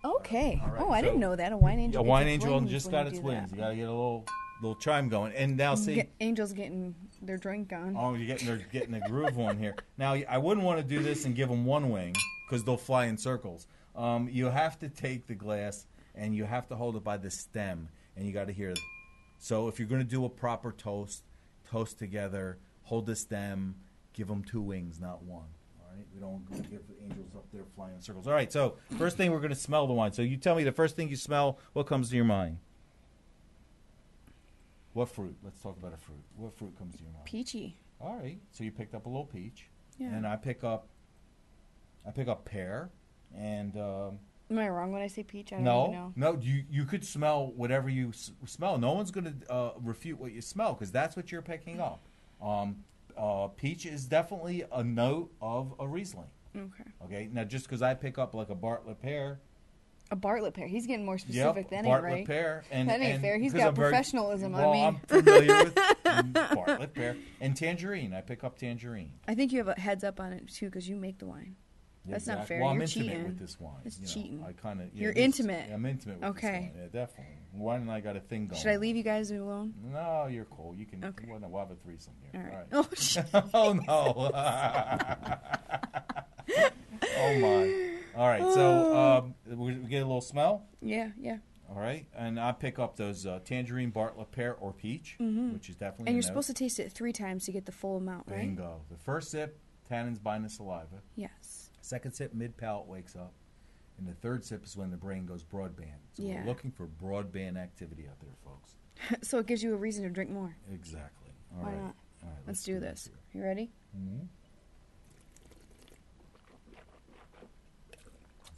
Okay. Right, I didn't know that. A wine angel. A wine angel just got its wings. You got to get a little chime going. And now see, angels getting their drink on. Oh, they're getting a groove on here. Now I wouldn't want to do this and give them one wing because they'll fly in circles. You have to take the glass and you have to hold it by the stem, and you got to hear. So if you're going to do a proper toast together, hold the stem, give them two wings, not one. All right? We don't give the angels up there flying in circles. All right, so first thing we're going to smell the wine. So you tell me the first thing you smell, what comes to your mind? What fruit? Let's talk about a fruit. What fruit comes to your mind? Peachy. All right, so you picked up a little peach. Yeah. And I pick up pear and... Am I wrong when I say peach? I don't know. No. You could smell whatever you smell. No one's going to refute what you smell because that's what you're picking up. Peach is definitely a note of a Riesling. Okay. Now, just because I pick up like a Bartlett pear. A Bartlett pear. He's getting more specific than it, Bartlett right? pear. That ain't fair. He's got professionalism on me. I'm familiar with Bartlett pear and tangerine. I pick up tangerine. I think you have a heads up on it too because you make the wine. That's not fair. Well, I'm You're intimate cheating. with this wine. It's cheating. I kind of. You're intimate. I'm intimate with this wine. Yeah, definitely. Wine and I got a thing going. Should I leave you guys alone? No, you're cool. You can. Okay. We'll have a threesome here. All right. Oh, shit. Oh no. Oh my. All right. So we get a little smell. Yeah. All right, and I pick up those tangerine, Bartlett pear, or peach, which is definitely. And you're supposed to taste it 3 times to get the full amount, right? Bingo. The first sip, tannins bind the saliva. Yes. Second sip, mid-palate wakes up. And the third sip is when the brain goes broadband. So we're looking for broadband activity out there, folks. So it gives you a reason to drink more. Exactly. Why not? All right, let's do this. You ready? Mm-hmm.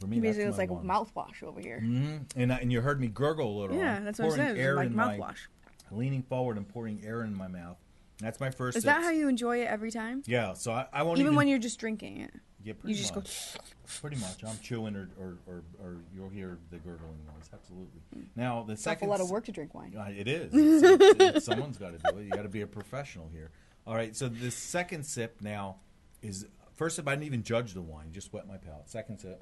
For me, basically, it's like mouthwash over here. Mm-hmm. And you heard me gurgle a little. Yeah, that's what I said. It's like mouthwash. Leaning forward and pouring air in my mouth. That's my first sip. Is that how you enjoy it every time? Yeah, so I won't even when you're just drinking it. Yeah, pretty you just much. go. Pretty much. I'm chewing or you'll hear the gurgling noise. Absolutely. Now, the second... It's a lot of work to drink wine. It is. Someone's got to do it. You got to be a professional here. All right, so the second sip now is... First sip, I didn't even judge the wine. Just wet my palate. Second sip.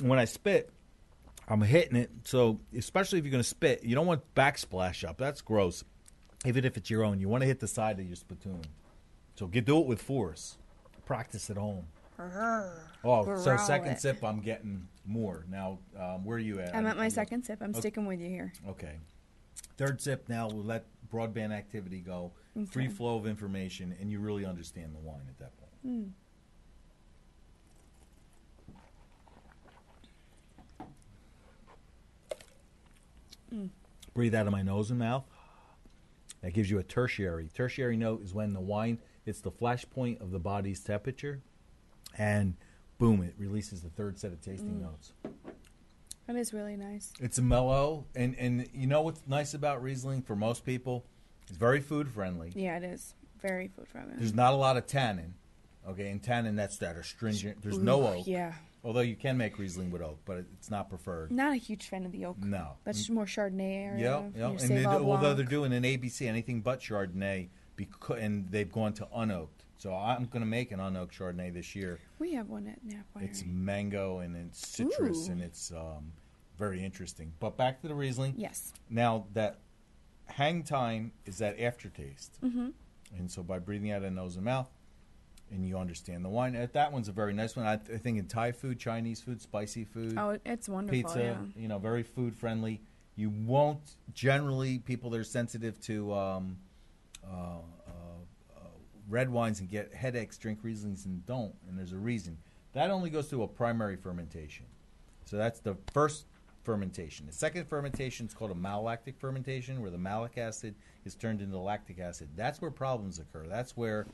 When I spit, I'm hitting it. So, especially if you're going to spit, you don't want backsplash up. That's gross. Even if it's your own. You want to hit the side of your spittoon. So do it with force. Practice at home. So second sip, I'm getting more. Now, where are you at? I'm at my second sip. I'm sticking with you here. Okay. Third sip, now we'll let broadband activity go. Okay. Free flow of information, and you really understand the wine at that point. Breathe out of my nose and mouth. That gives you a tertiary. Tertiary note is when the wine hits the flash point of the body's temperature, and boom, it releases the third set of tasting notes. That is really nice. It's mellow, and you know what's nice about Riesling for most people? It's very food friendly. Yeah, it is. Very food friendly. There's not a lot of tannin. Okay, and tannin, that's that astringent. There's no oak. Yeah. Although you can make Riesling with oak, but it's not preferred. Not a huge fan of the oak. No. That's more Chardonnay area. Yeah. And although they're doing an ABC, anything but Chardonnay, and they've gone to unoaked. So I'm going to make an unoaked Chardonnay this year. We have one at Napa Winery. It's mango and it's citrus, and it's very interesting. But back to the Riesling. Yes. Now, that hang time is that aftertaste. Mm-hmm. And so by breathing out of the nose and mouth, and you understand the wine. That one's a very nice one. I think in Thai food, Chinese food, spicy food. Oh, it's wonderful. Pizza, very food friendly. You won't generally people that are sensitive to red wines and get headaches drink Rieslings and don't, and there's a reason. That only goes through a primary fermentation. So that's the first fermentation. The second fermentation is called a malolactic fermentation, where the malic acid is turned into lactic acid. That's where problems occur. That's where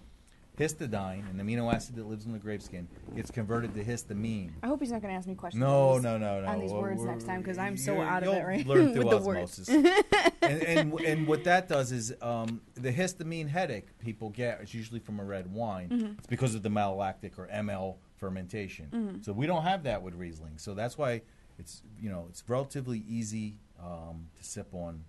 histidine, an amino acid that lives in the grape skin, gets converted to histamine. I hope he's not going to ask me questions No. on these words next time, because I'm so out of it right learn through with osmosis. and what that does is the histamine headache people get is usually from a red wine. Mm-hmm. It's because of the malolactic or ML fermentation. Mm-hmm. So we don't have that with Riesling. So that's why it's relatively easy to sip on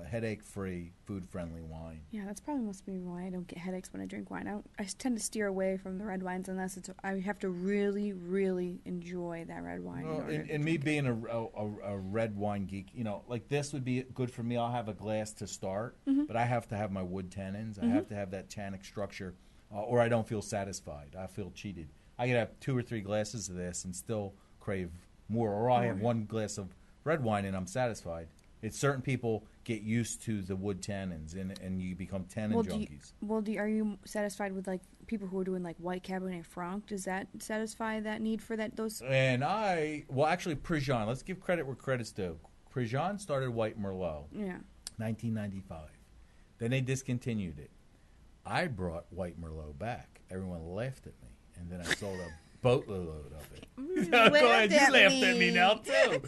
headache-free, food-friendly wine. Yeah, that's probably must be why I don't get headaches when I drink wine. I tend to steer away from the red wines unless I have to really, really enjoy that red wine. Well, and me being a red wine geek, like this would be good for me. I'll have a glass to start, but I have to have my wood tannins. I have to have that tannic structure, or I don't feel satisfied. I feel cheated. I could have 2 or 3 glasses of this and still crave more, or I have 1 glass of red wine and I'm satisfied. It's certain people get used to the wood tannins, and you become tannin junkies. Are you satisfied with like people who are doing like white Cabernet Franc? Does that satisfy that need for those? And actually, Préjean. Let's give credit where credit's due. Préjean started white Merlot. Yeah. 1995. Then they discontinued it. I brought white Merlot back. Everyone laughed at me, and then I sold a boatload of it. Go ahead, you laughed at me now too.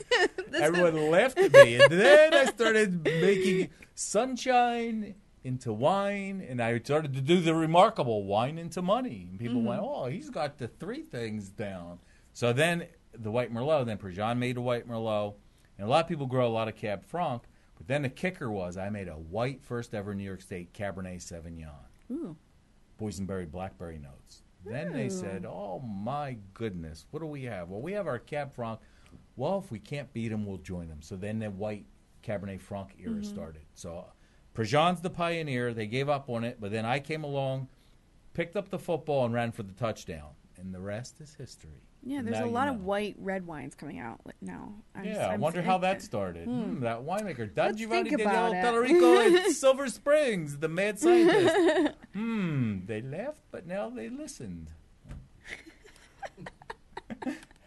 Everyone laughed at me, and then I started making sunshine into wine, and I started to do the remarkable wine into money. And people went, "Oh, he's got the 3 things down." So then the white Merlot, then Préjean made a white Merlot, and a lot of people grow a lot of Cab Franc. But then the kicker was I made a white first ever New York State Cabernet Sauvignon, boysenberry, blackberry notes. Then they said, "Oh, my goodness, what do we have?" Well, we have our Cab Franc. Well, if we can't beat them, we'll join them. So then the white Cabernet Franc era started. So Préjean's the pioneer. They gave up on it, but then I came along, picked up the football, and ran for the touchdown. And the rest is history. Yeah, there's a lot of white red wines coming out now. I wonder how that started. That winemaker, Don Giovanni think Daniel about Tallarico at Silver Springs, the mad scientist. They laughed, but now they listened.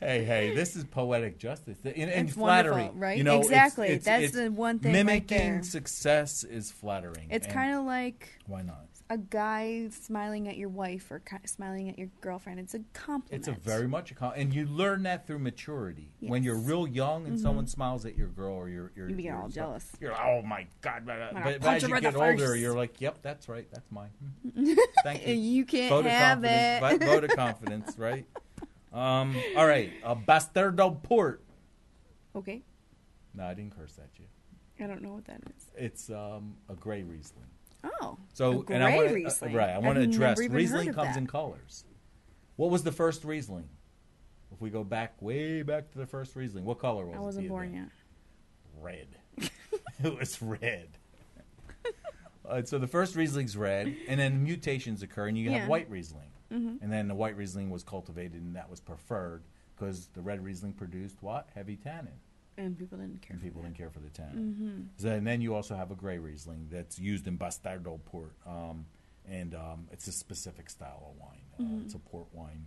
Hey, this is poetic justice and flattery, right? Exactly. That's the one thing. Mimicking right there. Success is flattering. It's kind of like why not? A guy smiling at your wife or smiling at your girlfriend. It's a compliment. It's very much a compliment, and you learn that through maturity. Yes. When you're real young and someone smiles at your girl or you get all jealous. You're like, oh my god! But as you get older, you're like, yep, that's right, that's mine. Thank you. You can't have it. Vote of confidence, right? All right, a Bastardo Port. Okay. No, I didn't curse at you. I don't know what that is. It's a gray Riesling. Oh, so a gray Riesling. I want to address Riesling comes in colors. What was the first Riesling? If we go way back to the first Riesling, what color was it? I wasn't born yet. Red. It was red. So the first Riesling's red, and then mutations occur, and you have white Riesling. And then the white Riesling was cultivated, and that was preferred because the red Riesling produced what? Heavy tannin. And people didn't care. Didn't care for the tannin. So, and then you also have a gray Riesling that's used in Bastardo Port, and it's a specific style of wine. It's a port wine,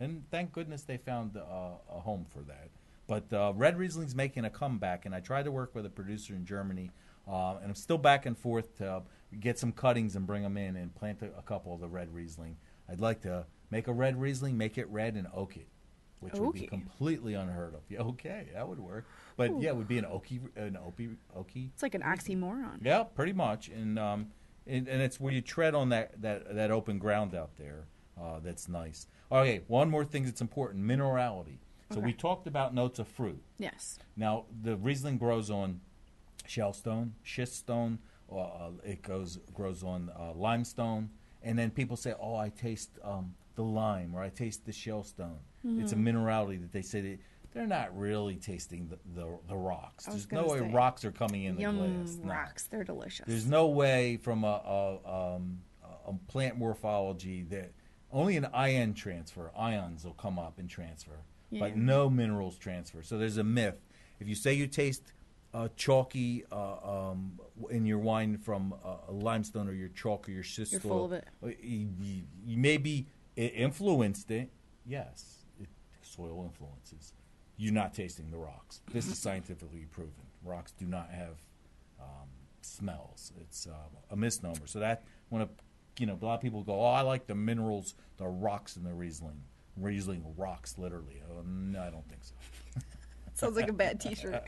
and thank goodness they found a home for that. But red Riesling's making a comeback, and I tried to work with a producer in Germany, and I'm still back and forth to get some cuttings and bring them in and plant a couple of the red Riesling. I'd like to make a red Riesling, make it red, and oak it. Which would be completely unheard of. Yeah, okay, that would work. But yeah, it would be an oaky. It's like an oxymoron. Yeah, pretty much. And it's where you tread on that open ground out there. That's nice. Okay, one more thing that's important: minerality. So we talked about notes of fruit. Yes. Now the Riesling grows on shellstone, schiststone. It grows on limestone, and then people say, "Oh, I taste the lime," or "I taste the shellstone." It's a minerality that they say they're not really tasting the rocks. There's no way rocks are coming in the glass. No. Rocks, they're delicious. There's no way from a plant morphology that only an ion transfer, ions will come up and transfer, but no minerals transfer. So there's a myth. If you say you taste chalky in your wine from limestone or your chalk or your schist You're full of it. Maybe it influenced it. Yes, soil influences. You're not tasting the rocks. This is scientifically proven. Rocks do not have smells. It's a misnomer. So that when a lot of people go, oh, I like the minerals, the rocks in the Riesling. Riesling rocks, literally. No, I don't think so. Sounds like a bad T-shirt.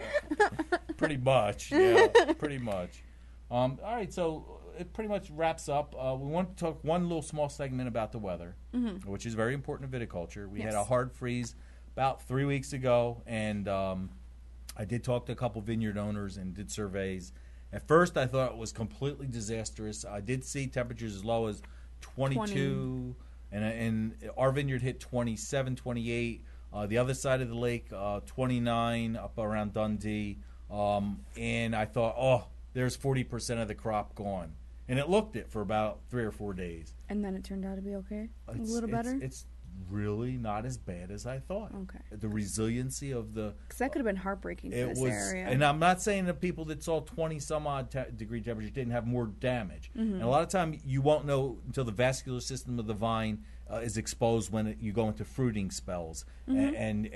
Pretty much, yeah, pretty much. All right, so it pretty much wraps up. We want to talk one little small segment about the weather, which is very important to viticulture. We had a hard freeze about 3 weeks ago, and I did talk to a couple vineyard owners and did surveys. At first, I thought it was completely disastrous. I did see temperatures as low as 22, and our vineyard hit 27, 28. The other side of the lake, 29 up around Dundee. And I thought, oh, there's 40% of the crop gone. And it looked it for about 3 or 4 days. And then it turned out to be okay? A little better? It's really not as bad as I thought. Okay. The resiliency of the... Because that could have been heartbreaking for this area. And I'm not saying that people that saw 20-some-odd degree temperature didn't have more damage. And a lot of time you won't know until the vascular system of the vine is exposed when you go into fruiting spells and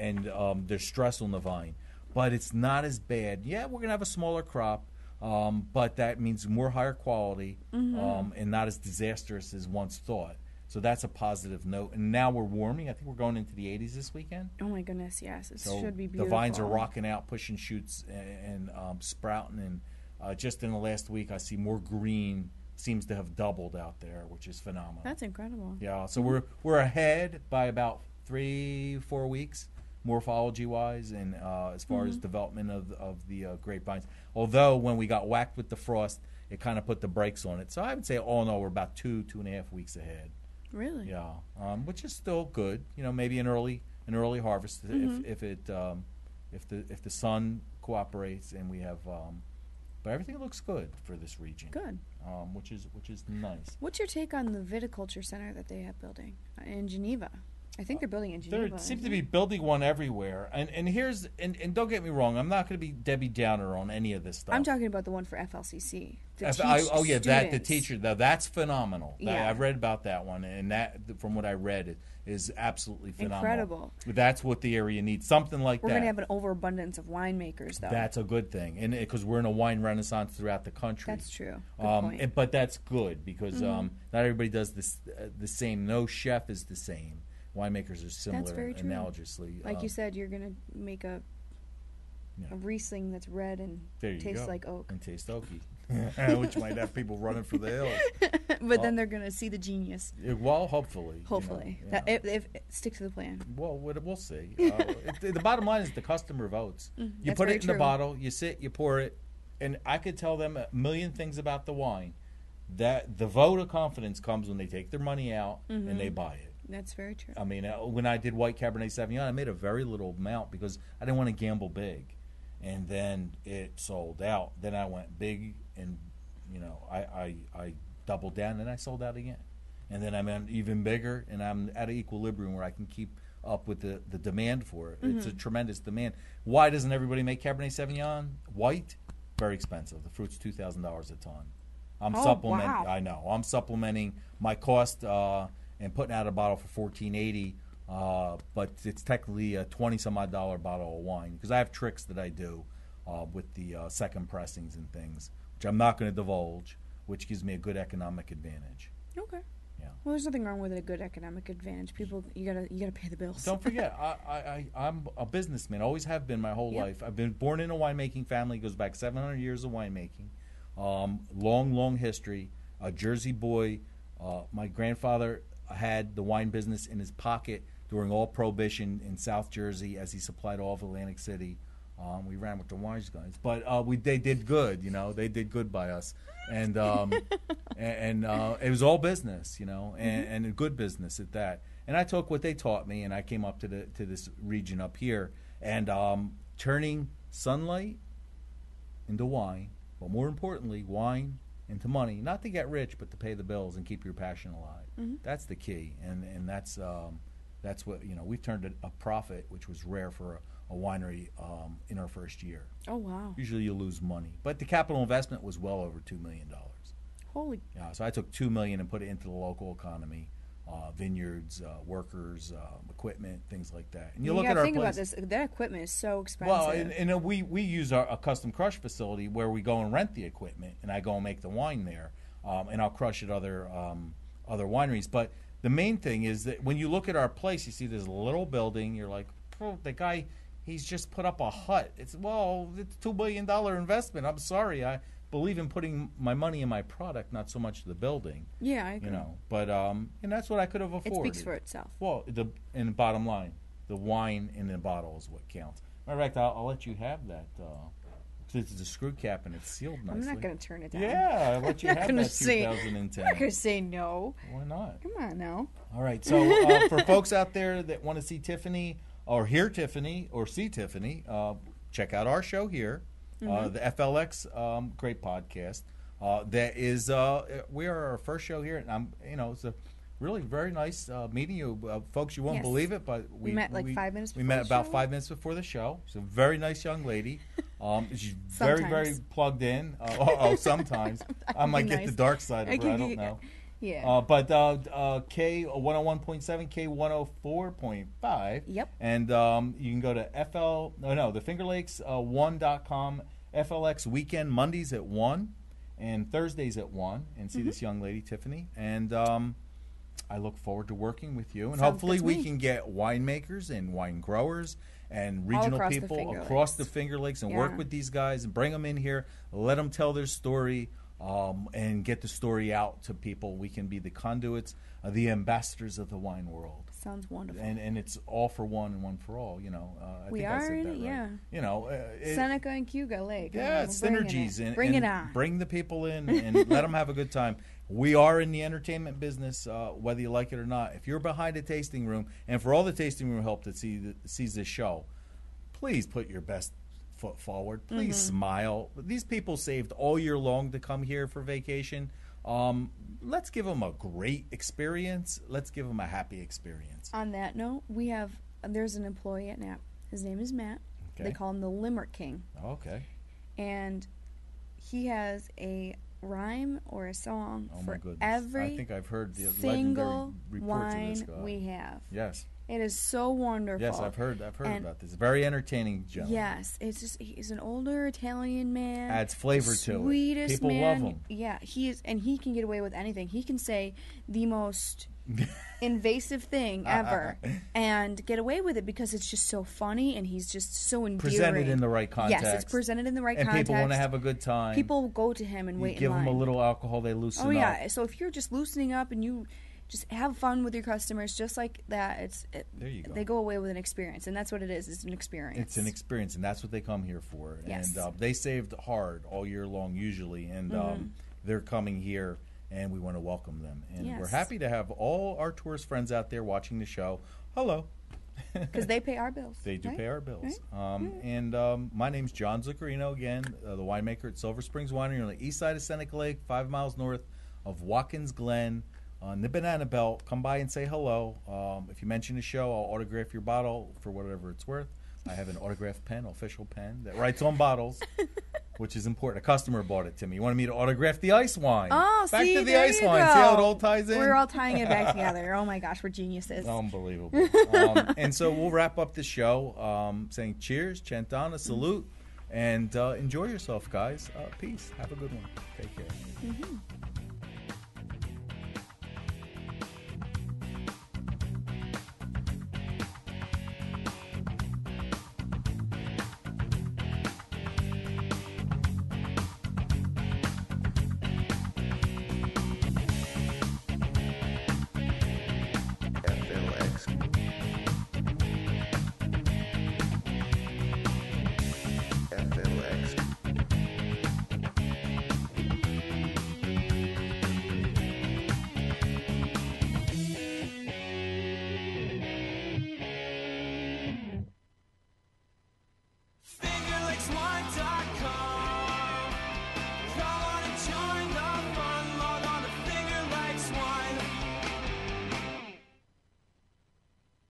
there's stress on the vine. But it's not as bad. Yeah, we're going to have a smaller crop, but that means more higher quality and not as disastrous as once thought. So that's a positive note. And now we're warming. I think we're going into the 80s this weekend. Oh, my goodness, yes. It so should be beautiful. The vines are rocking out, pushing shoots and sprouting. And just in the last week, I see more green seems to have doubled out there, which is phenomenal. That's incredible. Yeah, so we're ahead by about 3-4 weeks, morphology-wise, and as far as development of the grapevines. Although when we got whacked with the frost, it kind of put the brakes on it. So I would say all in all, we're about 2.5 weeks ahead. Really? Yeah, which is still good. Maybe an early harvest if the sun cooperates and we have. But everything looks good for this region. Good. Which is nice. What's your take on the viticulture center that they have building in Geneva? I think they're building in Geneva. They seem to be building one everywhere. And here's and don't get me wrong, I'm not going to be Debbie Downer on any of this stuff. I'm talking about the one for FLCC. The teacher. That's phenomenal. Yeah. I've read about that one, and that from what I read is absolutely phenomenal. Incredible. That's what the area needs. Something like that. We're going to have an overabundance of winemakers, though. That's a good thing, and because we're in a wine renaissance throughout the country. That's true. Good point. But that's good because not everybody does this the same. No chef is the same. Winemakers are similar. That's very true. Analogously. Like you said, you're going to make a Riesling that's red and tastes like oak. And tastes oaky. Which might have people running for the hills. But then they're going to see the genius. Well, hopefully. Hopefully. If stick to the plan. Well, we'll see. The bottom line is the customer votes. You put it in the bottle, you sit, you pour it, and I could tell them a million things about the wine. That the vote of confidence comes when they take their money out and they buy it. That's very true. I mean, when I did white Cabernet Sauvignon, I made a very little amount because I didn't want to gamble big. And then it sold out. Then I went big and, I doubled down and I sold out again. And then I went even bigger and I'm at an equilibrium where I can keep up with the demand for it. It's a tremendous demand. Why doesn't everybody make Cabernet Sauvignon white? Very expensive. The fruit's $2,000 a ton. I'm supplementing. Wow. I know. I'm supplementing my cost and putting out a bottle for $14.80, but it's technically a $20-some-odd bottle of wine because I have tricks that I do with the second pressings and things, which I'm not going to divulge, which gives me a good economic advantage. Okay. Yeah. Well, there's nothing wrong with a good economic advantage. People, you gotta pay the bills. Don't forget, I'm a businessman. Always have been my whole life. I've been born in a winemaking family. Goes back 700 years of winemaking. Long history. A Jersey boy. My grandfather had the wine business in his pocket during all Prohibition in South Jersey as he supplied all of Atlantic City. We ran with the wise guys, but they did good. They did good by us, and it was all business, and a good business at that. And I took what they taught me, and I came up to this region up here, and turning sunlight into wine, but more importantly, wine into money, not to get rich, but to pay the bills and keep your passion alive. That's the key, and that's what we've turned a profit, which was rare for a winery in our first year. Oh, wow. Usually you lose money. But the capital investment was well over $2 million. Holy. Yeah, so I took $2 million and put it into the local economy, vineyards, workers, equipment, things like that. And you look at our think place. about this. That equipment is so expensive. Well, and we use a custom crush facility where we go and rent the equipment, and I go and make the wine there, and I'll crush at other wineries. But the main thing is that when you look at our place, you see this little building. You're like, oh, the guy, he's just put up a hut. It's a $2 billion investment. I'm sorry, I believe in putting my money in my product, not so much the building. Yeah, I agree. But and that's what I could have afforded. It speaks for itself. Well, the bottom line, the wine in the bottle is what counts. Matter of fact, I'll let you have that. It's a screw cap and it's sealed nicely. I'm not going to turn it down. Yeah, I'll let you have that 2010. I'm not going to say no. Why not? Come on now. All right, so for folks out there that want to see Tiffany or hear Tiffany or see Tiffany, check out our show here, the FLX Grape Podcast. That is, we are our first show here, and it's a really very nice meeting you, folks. You won't believe it, but we met like 5 minutes. We met about 5 minutes before the show. She's a very nice young lady. She's very, very plugged in. Sometimes I might get the dark side of her. I don't know. Yeah. But K 101.7, K 104.5. Yep. And you can go to the FingerLakes1.com. FLX weekend Mondays at 1 and Thursdays at 1 and see this young lady Tiffany. And I look forward to working with you, and hopefully we can get winemakers and wine growers and regional people across the Finger Lakes and work with these guys and bring them in here, let them tell their story, and get the story out to people. We can be the conduits, the ambassadors of the wine world. Sounds wonderful. And it's all for one and one for all. I we think are I said in that it, right. Seneca and Cuga Lake. Yeah, it's synergies. Bring it on. Bring the people in and let them have a good time. We are in the entertainment business, whether you like it or not. If you're behind a tasting room, and for all the tasting room help that sees this show, please put your best foot forward. Please smile. These people saved all year long to come here for vacation. Let's give them a great experience. Let's give them a happy experience. On that note, there's an employee at NAP. His name is Matt. Okay. They call him the Limerick King. Okay. And he has a rhyme or a song for I every think I've heard the single reports wine of this guy. we have. Yes. It is so wonderful. Yes, I've heard about this. Very entertaining gentleman. Yes, it's just he's an older Italian man. Adds flavor to it. Sweetest People man. love him. Yeah, he can get away with anything. He can say the most invasive thing ever and get away with it because it's just so funny and he's just so endearing. Presented in the right context. Yes, it's presented in the right context. And people want to have a good time. People go to him and wait in line. Give them a little alcohol, they loosen up. Oh yeah, so if you're just loosening up and you just have fun with your customers, just like that. There you go. They go away with an experience, and that's what it is. It's an experience. It's an experience, and that's what they come here for. Yes. And they saved hard all year long, usually, and they're coming here, and we want to welcome them. And we're happy to have all our tourist friends out there watching the show. Hello. Because they pay our bills. They do pay our bills. Right? And my name's John Zuccarino again, the winemaker at Silver Springs Winery on the east side of Seneca Lake, 5 miles north of Watkins Glen. On the Banana Belt, come by and say hello. If you mention the show, I'll autograph your bottle for whatever it's worth. I have an autograph pen, official pen, that writes on bottles, which is important. A customer bought it to me. He wanted me to autograph the ice wine. Oh, back see, to the there ice you wine. go. See how it all ties in? We're all tying it back together. Oh my gosh, we're geniuses. Unbelievable. And so we'll wrap up the show saying cheers, Centana, salute, and enjoy yourself, guys. Peace. Have a good one. Take care.